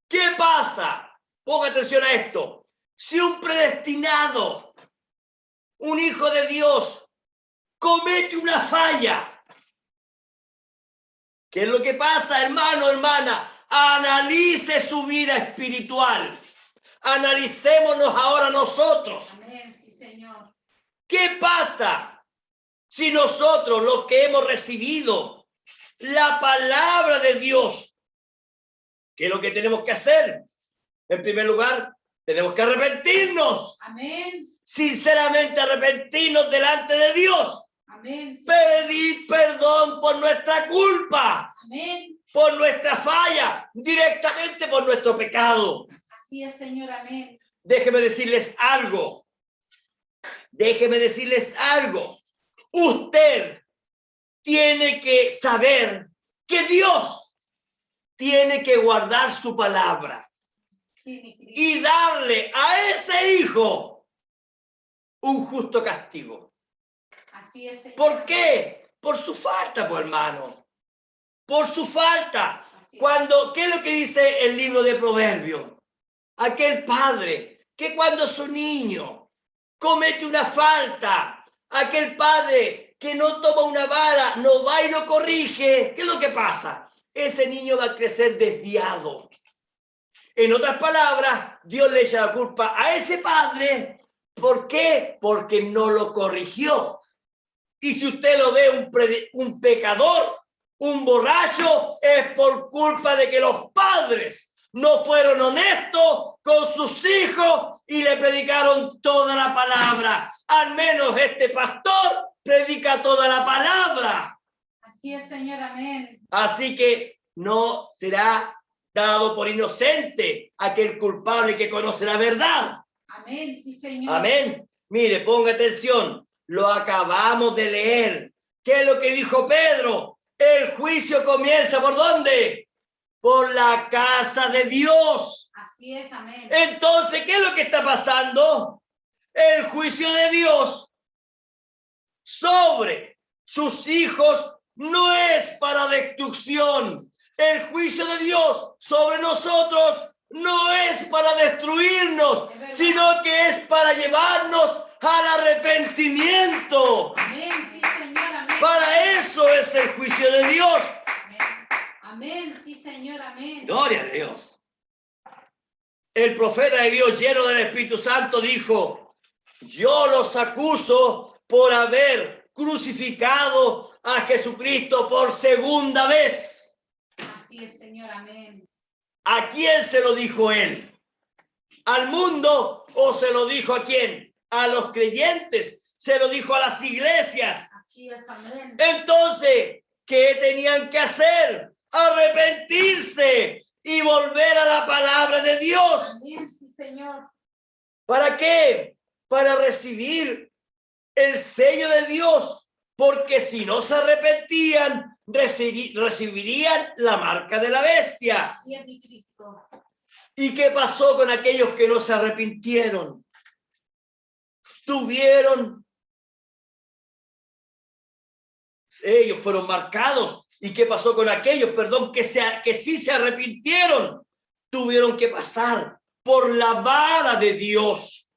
¿qué pasa? Ponga atención a esto. Si un predestinado, un hijo de Dios, comete una falla, ¿qué es lo que pasa, hermano, hermana? Analice su vida espiritual. Analicémonos ahora nosotros. Amén, sí, Señor. ¿Qué pasa si nosotros, los que hemos recibido la palabra de Dios, qué es lo que tenemos que hacer? En primer lugar, tenemos que arrepentirnos. Amén. Sinceramente arrepentirnos delante de Dios. Amén. Sí. Pedir perdón por nuestra culpa. Amén. Por nuestra falla, directamente por nuestro pecado. Así es, Señor, amén. Déjeme decirles algo. Déjeme decirles algo. Usted tiene que saber que Dios tiene que guardar su palabra Sí, mi Cristo. y darle a ese hijo un justo castigo. Así es, Señor. ¿Por qué? Por su falta, pues, hermano. Por su falta. Así es. ¿Qué es lo que dice el libro de Proverbios? Aquel padre que cuando su niño comete una falta, aquel padre que no toma una vara, no va y lo corrige, ¿qué es lo que pasa? Ese niño va a crecer desviado. En otras palabras, Dios le echa la culpa a ese padre. ¿Por qué? Porque no lo corrigió. Y si usted lo ve un pecador, un borracho, es por culpa de que los padres no fueron honestos con sus hijos y le predicaron toda la palabra. Al menos este pastor predica toda la palabra. Así es, Señor, amén. Así que no será dado por inocente aquel culpable que conoce la verdad. Amén, sí, Señor. Amén. Mire, ponga atención. Lo acabamos de leer. ¿Qué es lo que dijo Pedro? El juicio comienza ¿por dónde? Por la casa de Dios. Así es, amén. Entonces, ¿qué es lo que está pasando? El juicio de Dios sobre sus hijos no es para destrucción. El juicio de Dios sobre nosotros no es para destruirnos, sino que es para llevarnos al arrepentimiento. Amén, sí, Señor, amén. Para eso es el juicio de Dios. Amén. Amén, sí, Señor, amén. Gloria a Dios. El profeta de Dios, lleno del Espíritu Santo, dijo: yo los acuso por haber crucificado a Jesucristo por segunda vez. Así es, Señor, amén. ¿A quién se lo dijo él? ¿Al mundo o se lo dijo a quién? A los creyentes, se lo dijo a las iglesias. Así es, amén. Entonces, ¿qué tenían que hacer? Arrepentirse y volver a la palabra de Dios. Amén, sí, Señor. ¿Para qué? Para recibir el sello de Dios, porque si no se arrepentían, recibirían la marca de la bestia. Así es, mi Cristo. ¿Y qué pasó con aquellos que no se arrepintieron? Ellos fueron marcados. ¿Y qué pasó con aquellos, que sí se arrepintieron? Tuvieron que pasar por la vara de Dios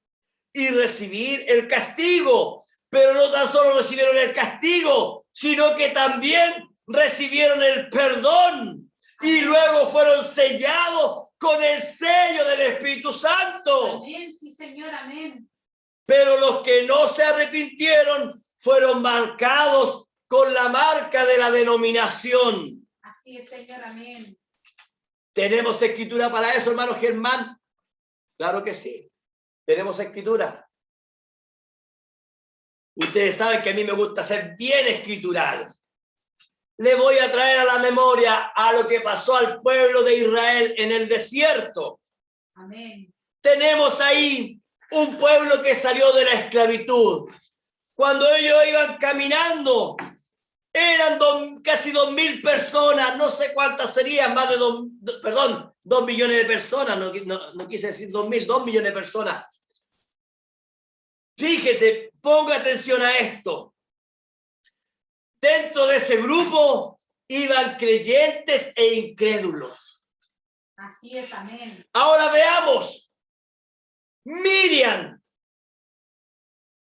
y recibir el castigo. Pero no tan solo recibieron el castigo, sino que también recibieron el perdón y luego fueron sellados con el sello del Espíritu Santo. Amén, sí, Señor, amén. Pero los que no se arrepintieron fueron marcados con la marca de la denominación. Así es, Señor, amén. ¿Tenemos escritura para eso, hermano Germán? Claro que sí. Tenemos escritura. Ustedes saben que a mí me gusta ser bien escritural. le voy a traer a la memoria a lo que pasó al pueblo de Israel en el desierto. Amén. Tenemos ahí un pueblo que salió de la esclavitud. Cuando ellos iban caminando, eran casi 2.000 personas, no sé cuántas serían, más de 2 millones de personas, no quise decir 2.000, 2 millones de personas. Fíjese, ponga atención a esto. Dentro de ese grupo iban creyentes e incrédulos. Así es, amén. Ahora veamos. Miriam,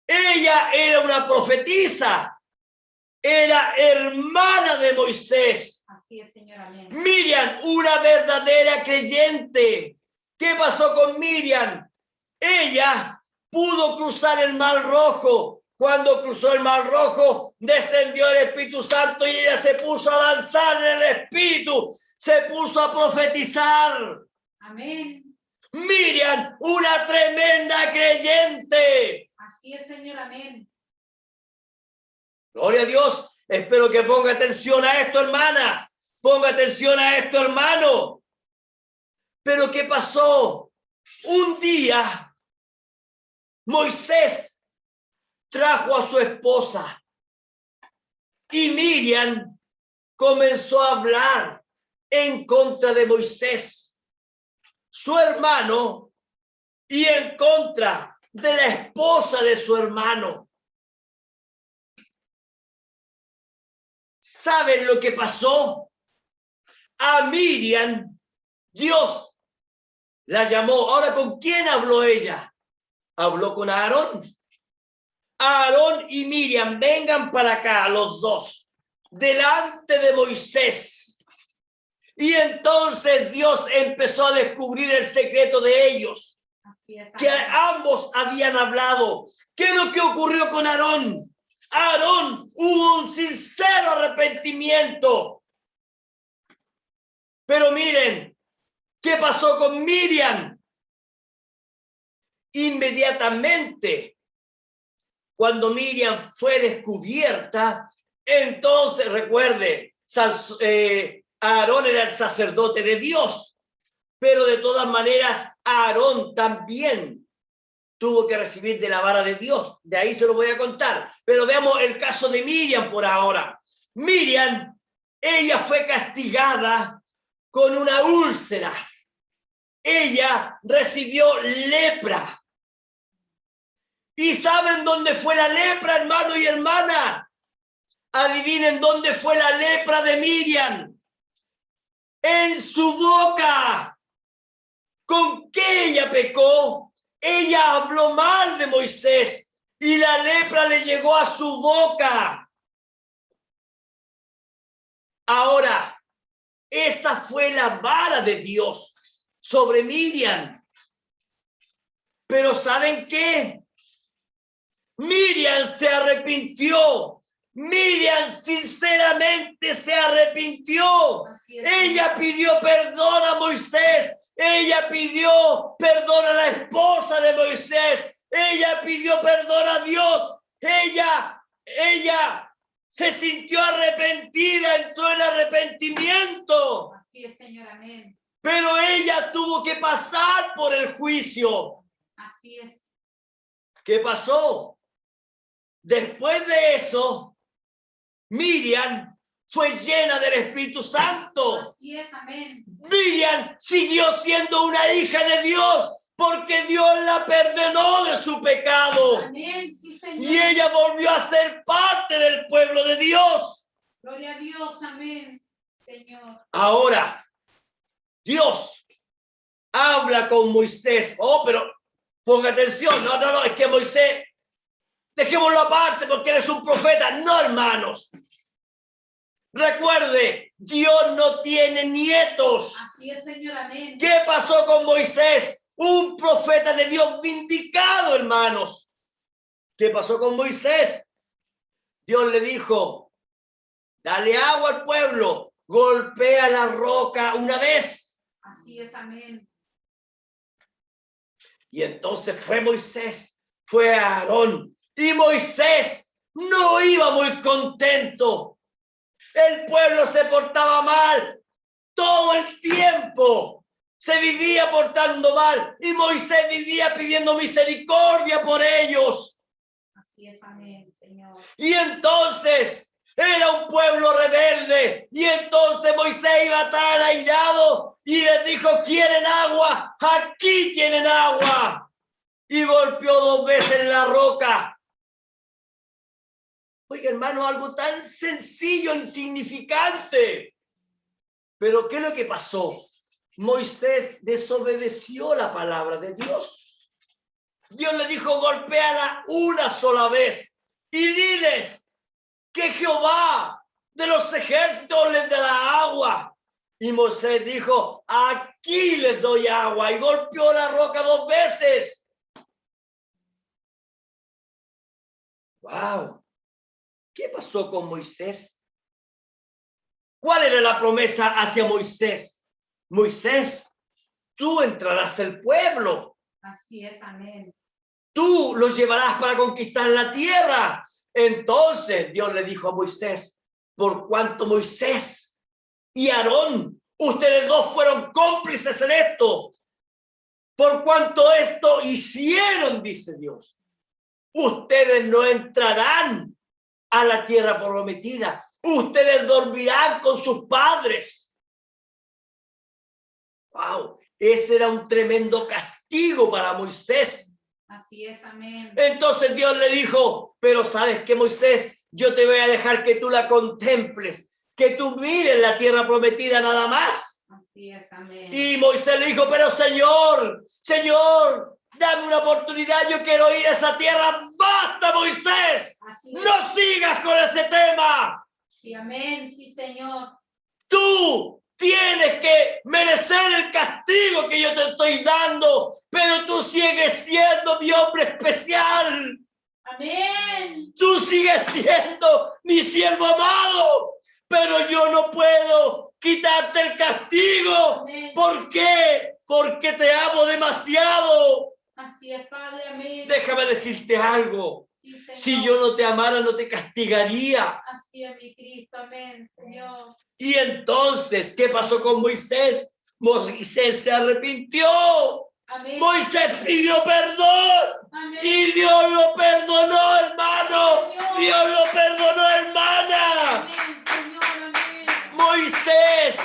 ella era una profetisa, era hermana de Moisés. Así es, Señor, amén. Miriam, una verdadera creyente. ¿Qué pasó con Miriam? Ella pudo cruzar el Mar Rojo. Cuando cruzó el Mar Rojo, descendió el Espíritu Santo y ella se puso a danzar en el Espíritu, se puso a profetizar. Amén. Miriam, una tremenda creyente. Así es, Señor, amén. Gloria a Dios. Espero que ponga atención a esto, hermanas. Ponga atención a esto, hermano. Pero ¿qué pasó? Un día, Moisés trajo a su esposa y Miriam comenzó a hablar en contra de Moisés, su hermano, y en contra de la esposa de su hermano. ¿Saben lo que pasó? A Miriam, Dios la llamó. Ahora, ¿con quién habló ella? Habló con Aarón. Aarón y Miriam, vengan para acá los dos, delante de Moisés. Y entonces Dios empezó a descubrir el secreto de ellos, que ambos habían hablado. ¿Qué es lo que ocurrió con Aarón? Aarón hubo un sincero arrepentimiento. Pero miren, ¿qué pasó con Miriam? Inmediatamente, cuando Miriam fue descubierta, entonces recuerde, Aarón era el sacerdote de Dios, pero de todas maneras Aarón también tuvo que recibir de la vara de Dios. De ahí se lo voy a contar. Pero veamos el caso de Miriam por ahora. Miriam, ella fue castigada con una úlcera. Ella recibió lepra. ¿Y saben dónde fue la lepra, hermano y hermana? Adivinen dónde fue la lepra de Miriam. En su boca. ¿Con qué ella pecó? Ella habló mal de Moisés y la lepra le llegó a su boca. Ahora, esa fue la vara de Dios sobre Miriam. Pero ¿saben qué? Miriam se arrepintió. Miriam sinceramente se arrepintió. Ella pidió perdón a Moisés. Ella pidió perdón a la esposa de Moisés. Ella pidió perdón a Dios. Ella se sintió arrepentida, entró en arrepentimiento. Así es, Señor, amén. Pero ella tuvo que pasar por el juicio. Así es. ¿Qué pasó? Después de eso, Miriam fue llena del Espíritu Santo. Así es, amén. Miriam siguió siendo una hija de Dios porque Dios la perdonó de su pecado. Amén, sí, Señor. Y ella volvió a ser parte del pueblo de Dios. Gloria a Dios, amén, Señor. Ahora, Dios habla con Moisés. Oh, pero ponga atención. No, es que Moisés, dejémoslo aparte porque él es un profeta. No, hermanos. Recuerde, Dios no tiene nietos. Así es, Señor, amén. ¿Qué pasó con Moisés? Un profeta de Dios vindicado, hermanos. ¿Qué pasó con Moisés? Dios le dijo, dale agua al pueblo, golpea la roca una vez. Así es, amén. Y entonces fue Moisés, fue Aarón. Y Moisés no iba muy contento. El pueblo se portaba mal todo el tiempo. Se vivía portando mal y Moisés vivía pidiendo misericordia por ellos. Así es, amén, Señor. Y entonces era un pueblo rebelde. Y entonces Moisés iba tan airado y les dijo: ¿quieren agua? Aquí tienen agua. Y golpeó 2 veces la roca. Oiga, hermano, algo tan sencillo, insignificante. Pero ¿qué es lo que pasó? Moisés desobedeció la palabra de Dios. Dios le dijo: golpéala una sola vez y diles que Jehová de los ejércitos les dará agua. Y Moisés dijo: aquí les doy agua, y golpeó la roca 2 veces. ¡Wow! ¿Qué pasó con Moisés? ¿Cuál era la promesa hacia Moisés? Moisés, tú entrarás al pueblo. Así es, amén. Tú los llevarás para conquistar la tierra. Entonces Dios le dijo a Moisés: por cuanto Moisés y Aarón, ustedes 2 fueron cómplices en esto, por cuanto esto hicieron, dice Dios, ustedes no entrarán a la tierra prometida. Ustedes dormirán con sus padres. Wow, ese era un tremendo castigo para Moisés. Así es, amén. Entonces Dios le dijo: pero ¿sabes qué, Moisés? Yo te voy a dejar que tú la contemples, que tú mires la tierra prometida nada más. Así es, amén. Y Moisés le dijo: pero Señor, dame una oportunidad, yo quiero ir a esa tierra. ¡Basta, Moisés! ¡No sigas con ese tema! Sí, amén, sí, Señor. Tú tienes que merecer el castigo que yo te estoy dando, pero tú sigues siendo mi hombre especial. Amén. Tú sigues siendo mi siervo amado, pero yo no puedo quitarte el castigo. Amén. ¿Por qué? Porque te amo demasiado. Así es, Padre, amén. Déjame decirte algo. Sí, Señor. Si yo no te amara, no te castigaría. Así es, mi Cristo, amén, Señor. Y entonces, ¿qué pasó con Moisés? Moisés se arrepintió. Amén. Moisés pidió perdón. Amén. Y Dios lo perdonó, hermano. Señor. Dios lo perdonó, hermana. Amén, Señor, amén. Moisés,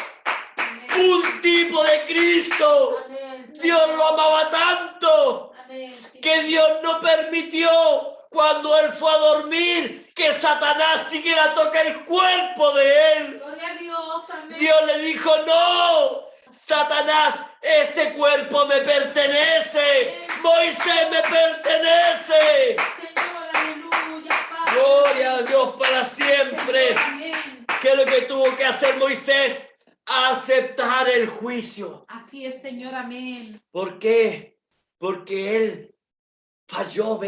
Amén. un tipo de Cristo. Amén, Señor. Dios lo amaba tanto Amén, sí, que Señor. Dios no permitió, cuando él fue a dormir, que Satanás siquiera toque el cuerpo de él. Gloria a Dios, amén. Dios le dijo: no, Satanás, este cuerpo me pertenece. Moisés me pertenece. Señor, aleluya, Padre. Gloria a Dios para siempre. Señor, amén. ¿Qué es lo que tuvo que hacer Moisés? Aceptar el juicio. Así es, Señor, amén. ¿Por qué? Porque él falló,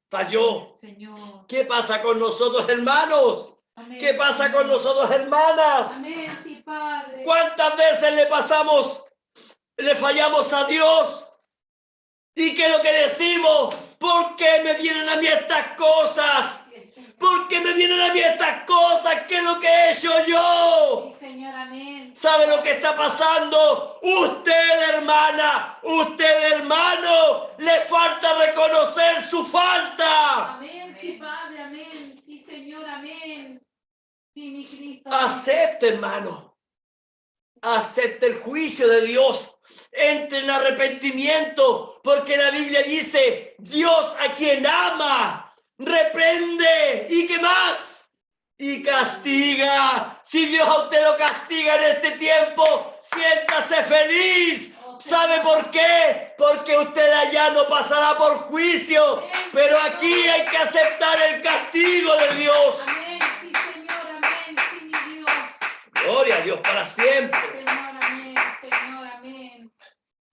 falló. Señor. ¿Qué pasa con nosotros, hermanos? Amén. ¿Qué pasa Amén. con nosotros, hermanas? Amén, sí, Padre. ¿Cuántas veces le fallamos a Dios? ¿Y qué es lo que decimos? ¿Por qué me vienen a mí estas cosas? Así es, Señor. ¿Por qué me vienen a mí estas cosas? ¿Qué es lo que he hecho yo? Sí, Señor, amén. ¿Sabe lo que está pasando? Usted, hermana, usted, hermano, le falta reconocer su falta. Amén, sí, Padre, amén. Sí, Señor, amén. Sí, mi Cristo. Amén. Acepte, hermano. Acepte el juicio de Dios. Entre en arrepentimiento, porque la Biblia dice: Dios a quien ama, reprende. ¿Y qué más? Y castiga. Si Dios a usted lo castiga en este tiempo, siéntase feliz. ¿Sabe por qué? Porque usted allá no pasará por juicio, pero aquí hay que aceptar el castigo de Dios. Amén, sí, Señor, amén. Sí, mi Dios. Gloria a Dios para siempre. Señor, amén. Señor, amén.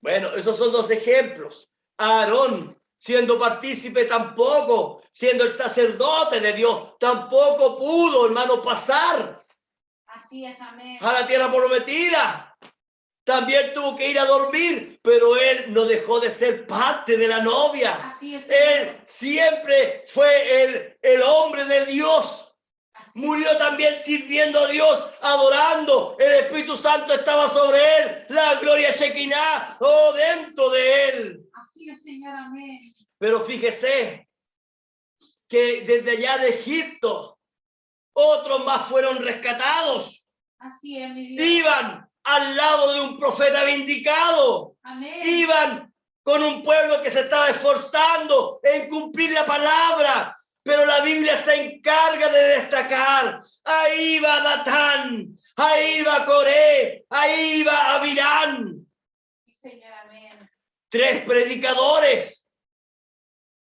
Bueno, esos son 2 ejemplos. Aarón, siendo partícipe tampoco, siendo el sacerdote de Dios, tampoco pudo, hermano, pasar Así es, amén. a la tierra prometida. También tuvo que ir a dormir, pero él no dejó de ser parte de la novia. Así es, Él siempre fue el hombre de Dios. Murió también sirviendo a Dios, adorando. El Espíritu Santo estaba sobre él. La gloria Shekinah, dentro de él. Así es, Señor, amén. Pero fíjese que desde allá de Egipto, otros más fueron rescatados. Así es, mi Dios. Iban al lado de un profeta vindicado. Amén. Iban con un pueblo que se estaba esforzando en cumplir la palabra. Pero la Biblia se encarga de destacar. Ahí va Datán, ahí va Coré, ahí va Abirán. Sí, Señor, amén. 3 predicadores,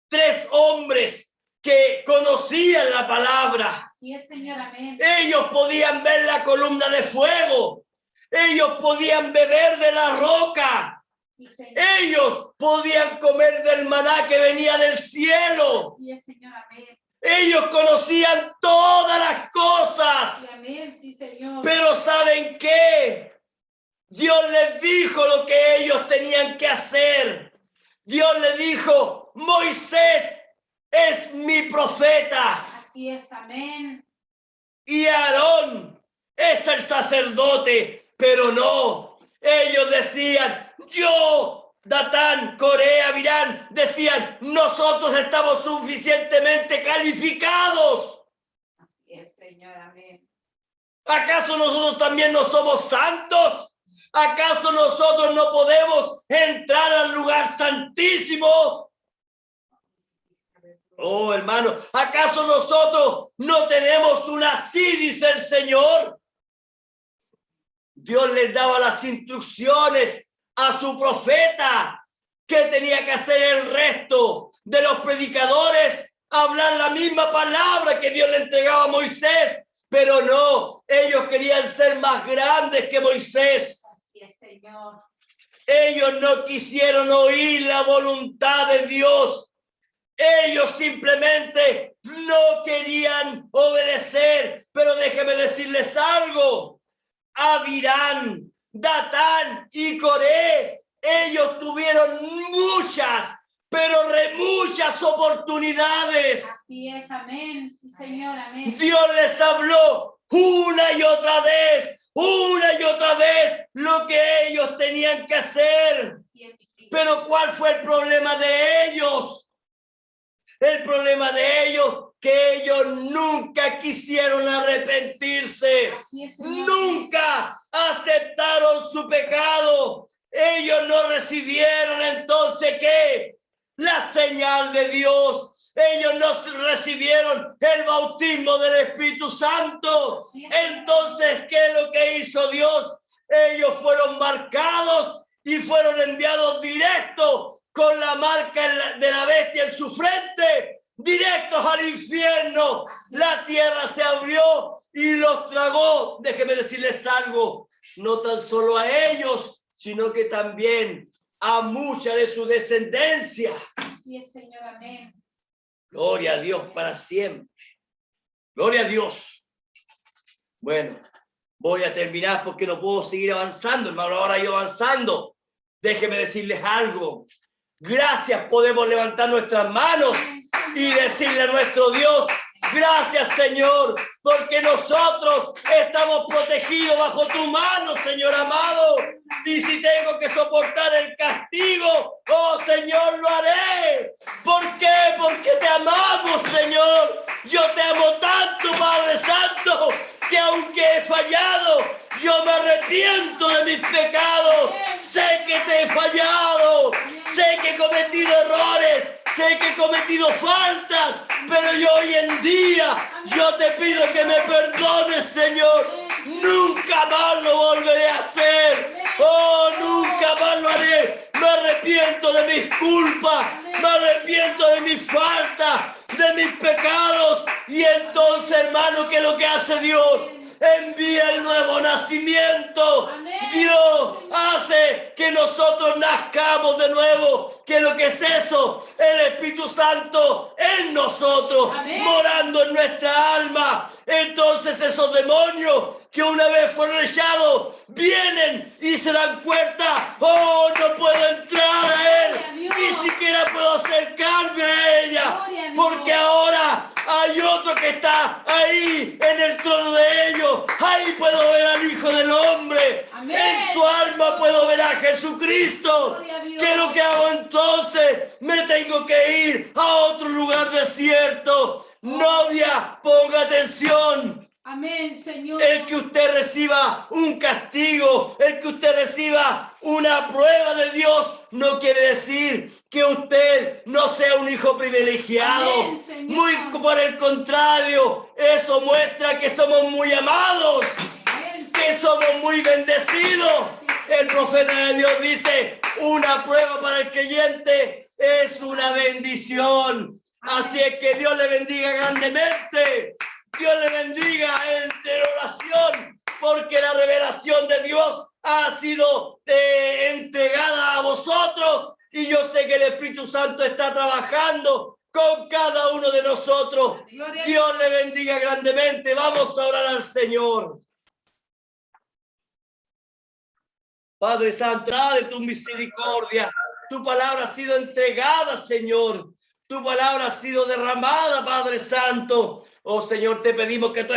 3 hombres que conocían la palabra. Así es, Señor, amén. Ellos podían ver la columna de fuego. Ellos podían beber de la roca. Sí, Señor. Ellos podían comer del maná que venía del cielo. Así es, Señor, amén. Ellos conocían todas las cosas. Sí, amén, sí, Señor. Pero ¿saben qué? Dios les dijo lo que ellos tenían que hacer. Dios les dijo, Moisés es mi profeta. Así es, amén. Y Aarón es el sacerdote, pero no. Ellos decían, yo, Datán, Corea, Abirán, decían, nosotros estamos suficientemente calificados. Así es, Señor, amén. ¿Acaso nosotros también no somos santos? ¿Acaso nosotros no podemos entrar al lugar santísimo? Oh, hermano, ¿acaso nosotros no tenemos una así, dice el Señor? Dios les daba las instrucciones a su profeta. ¿Qué tenía que hacer el resto de los predicadores? Hablar la misma palabra que Dios le entregaba a Moisés. Pero no, ellos querían ser más grandes que Moisés. Así es, Señor. Ellos no quisieron oír la voluntad de Dios. Ellos simplemente no querían obedecer. Pero déjeme decirles algo. Abirán, Datán y Coré, ellos tuvieron muchas, pero muchas oportunidades. Así es, amén. Sí, Señor, amén. Dios les habló una y otra vez lo que ellos tenían que hacer. Pero ¿cuál fue el problema de ellos? El problema de ellos, que ellos nunca quisieron arrepentirse. Así es, Señor. Nunca aceptaron su pecado. Ellos no recibieron entonces ¿qué? La señal de Dios. Ellos no recibieron el bautismo del Espíritu Santo. Entonces, ¿qué es lo que hizo Dios? Ellos fueron marcados y fueron enviados directos con la marca de la bestia en su frente, directos al infierno. La tierra se abrió y los tragó. Déjenme decirles algo, no tan solo a ellos, sino que también a mucha de su descendencia. Así es, Señor, amén. Gloria a Dios para siempre. Gloria a Dios. Bueno, voy a terminar porque no puedo seguir avanzando, hermano. Ahora yo avanzando. Déjenme decirles algo. Gracias, podemos levantar nuestras manos y decirle a nuestro Dios, gracias, Señor, porque nosotros estamos protegidos bajo tu mano, Señor amado. Y si tengo que soportar el castigo, oh Señor, lo haré. ¿Por qué? Porque te amamos, Señor. Yo te amo tanto, Padre Santo, que aunque he fallado, yo me arrepiento de mis pecados. Sé que te he fallado, sé que he cometido errores, sé que he cometido faltas, pero yo hoy en día, yo te pido que me perdones, Señor. Nunca más lo volveré a hacer. Oh, nunca más lo haré. Me arrepiento de mis culpas, me arrepiento de mis faltas, de mis pecados. Y entonces, hermano, ¿qué es lo que hace Dios? Envía el nuevo nacimiento. Dios hace que nosotros nazcamos de nuevo. ¿Qué es lo que es eso? El Espíritu Santo en nosotros, morando en nuestra alma. Entonces esos demonios que una vez fueron echados, vienen y se dan cuenta, oh, no puedo entrar a él, ni siquiera puedo acercarme a ella, porque ahora hay otro uno que está ahí en el trono de ellos. Ahí puedo ver al Hijo del Hombre. Amén. En su alma puedo ver a Jesucristo. Gloria a Dios. ¿Qué es lo que hago entonces? Me tengo que ir a otro lugar desierto. Novia, ponga atención. Amén, Señor. El que usted reciba un castigo, el que usted reciba una prueba de Dios, no quiere decir que usted no sea un hijo privilegiado. Amén, Señor. Muy por el contrario, eso muestra que somos muy amados, Amén, que somos muy bendecidos. El profeta de Dios dice, una prueba para el creyente es una bendición. Así es que Dios le bendiga grandemente. Dios le bendiga entre oración, porque la revelación de Dios ha sido entregada a vosotros y yo sé que el Espíritu Santo está trabajando con cada uno de nosotros. Gloria a Dios le bendiga grandemente. Vamos a orar al Señor. Padre Santo, de tu misericordia. Tu palabra ha sido entregada, Señor. Tu palabra ha sido derramada, Padre Santo. Oh Señor, te pedimos que tú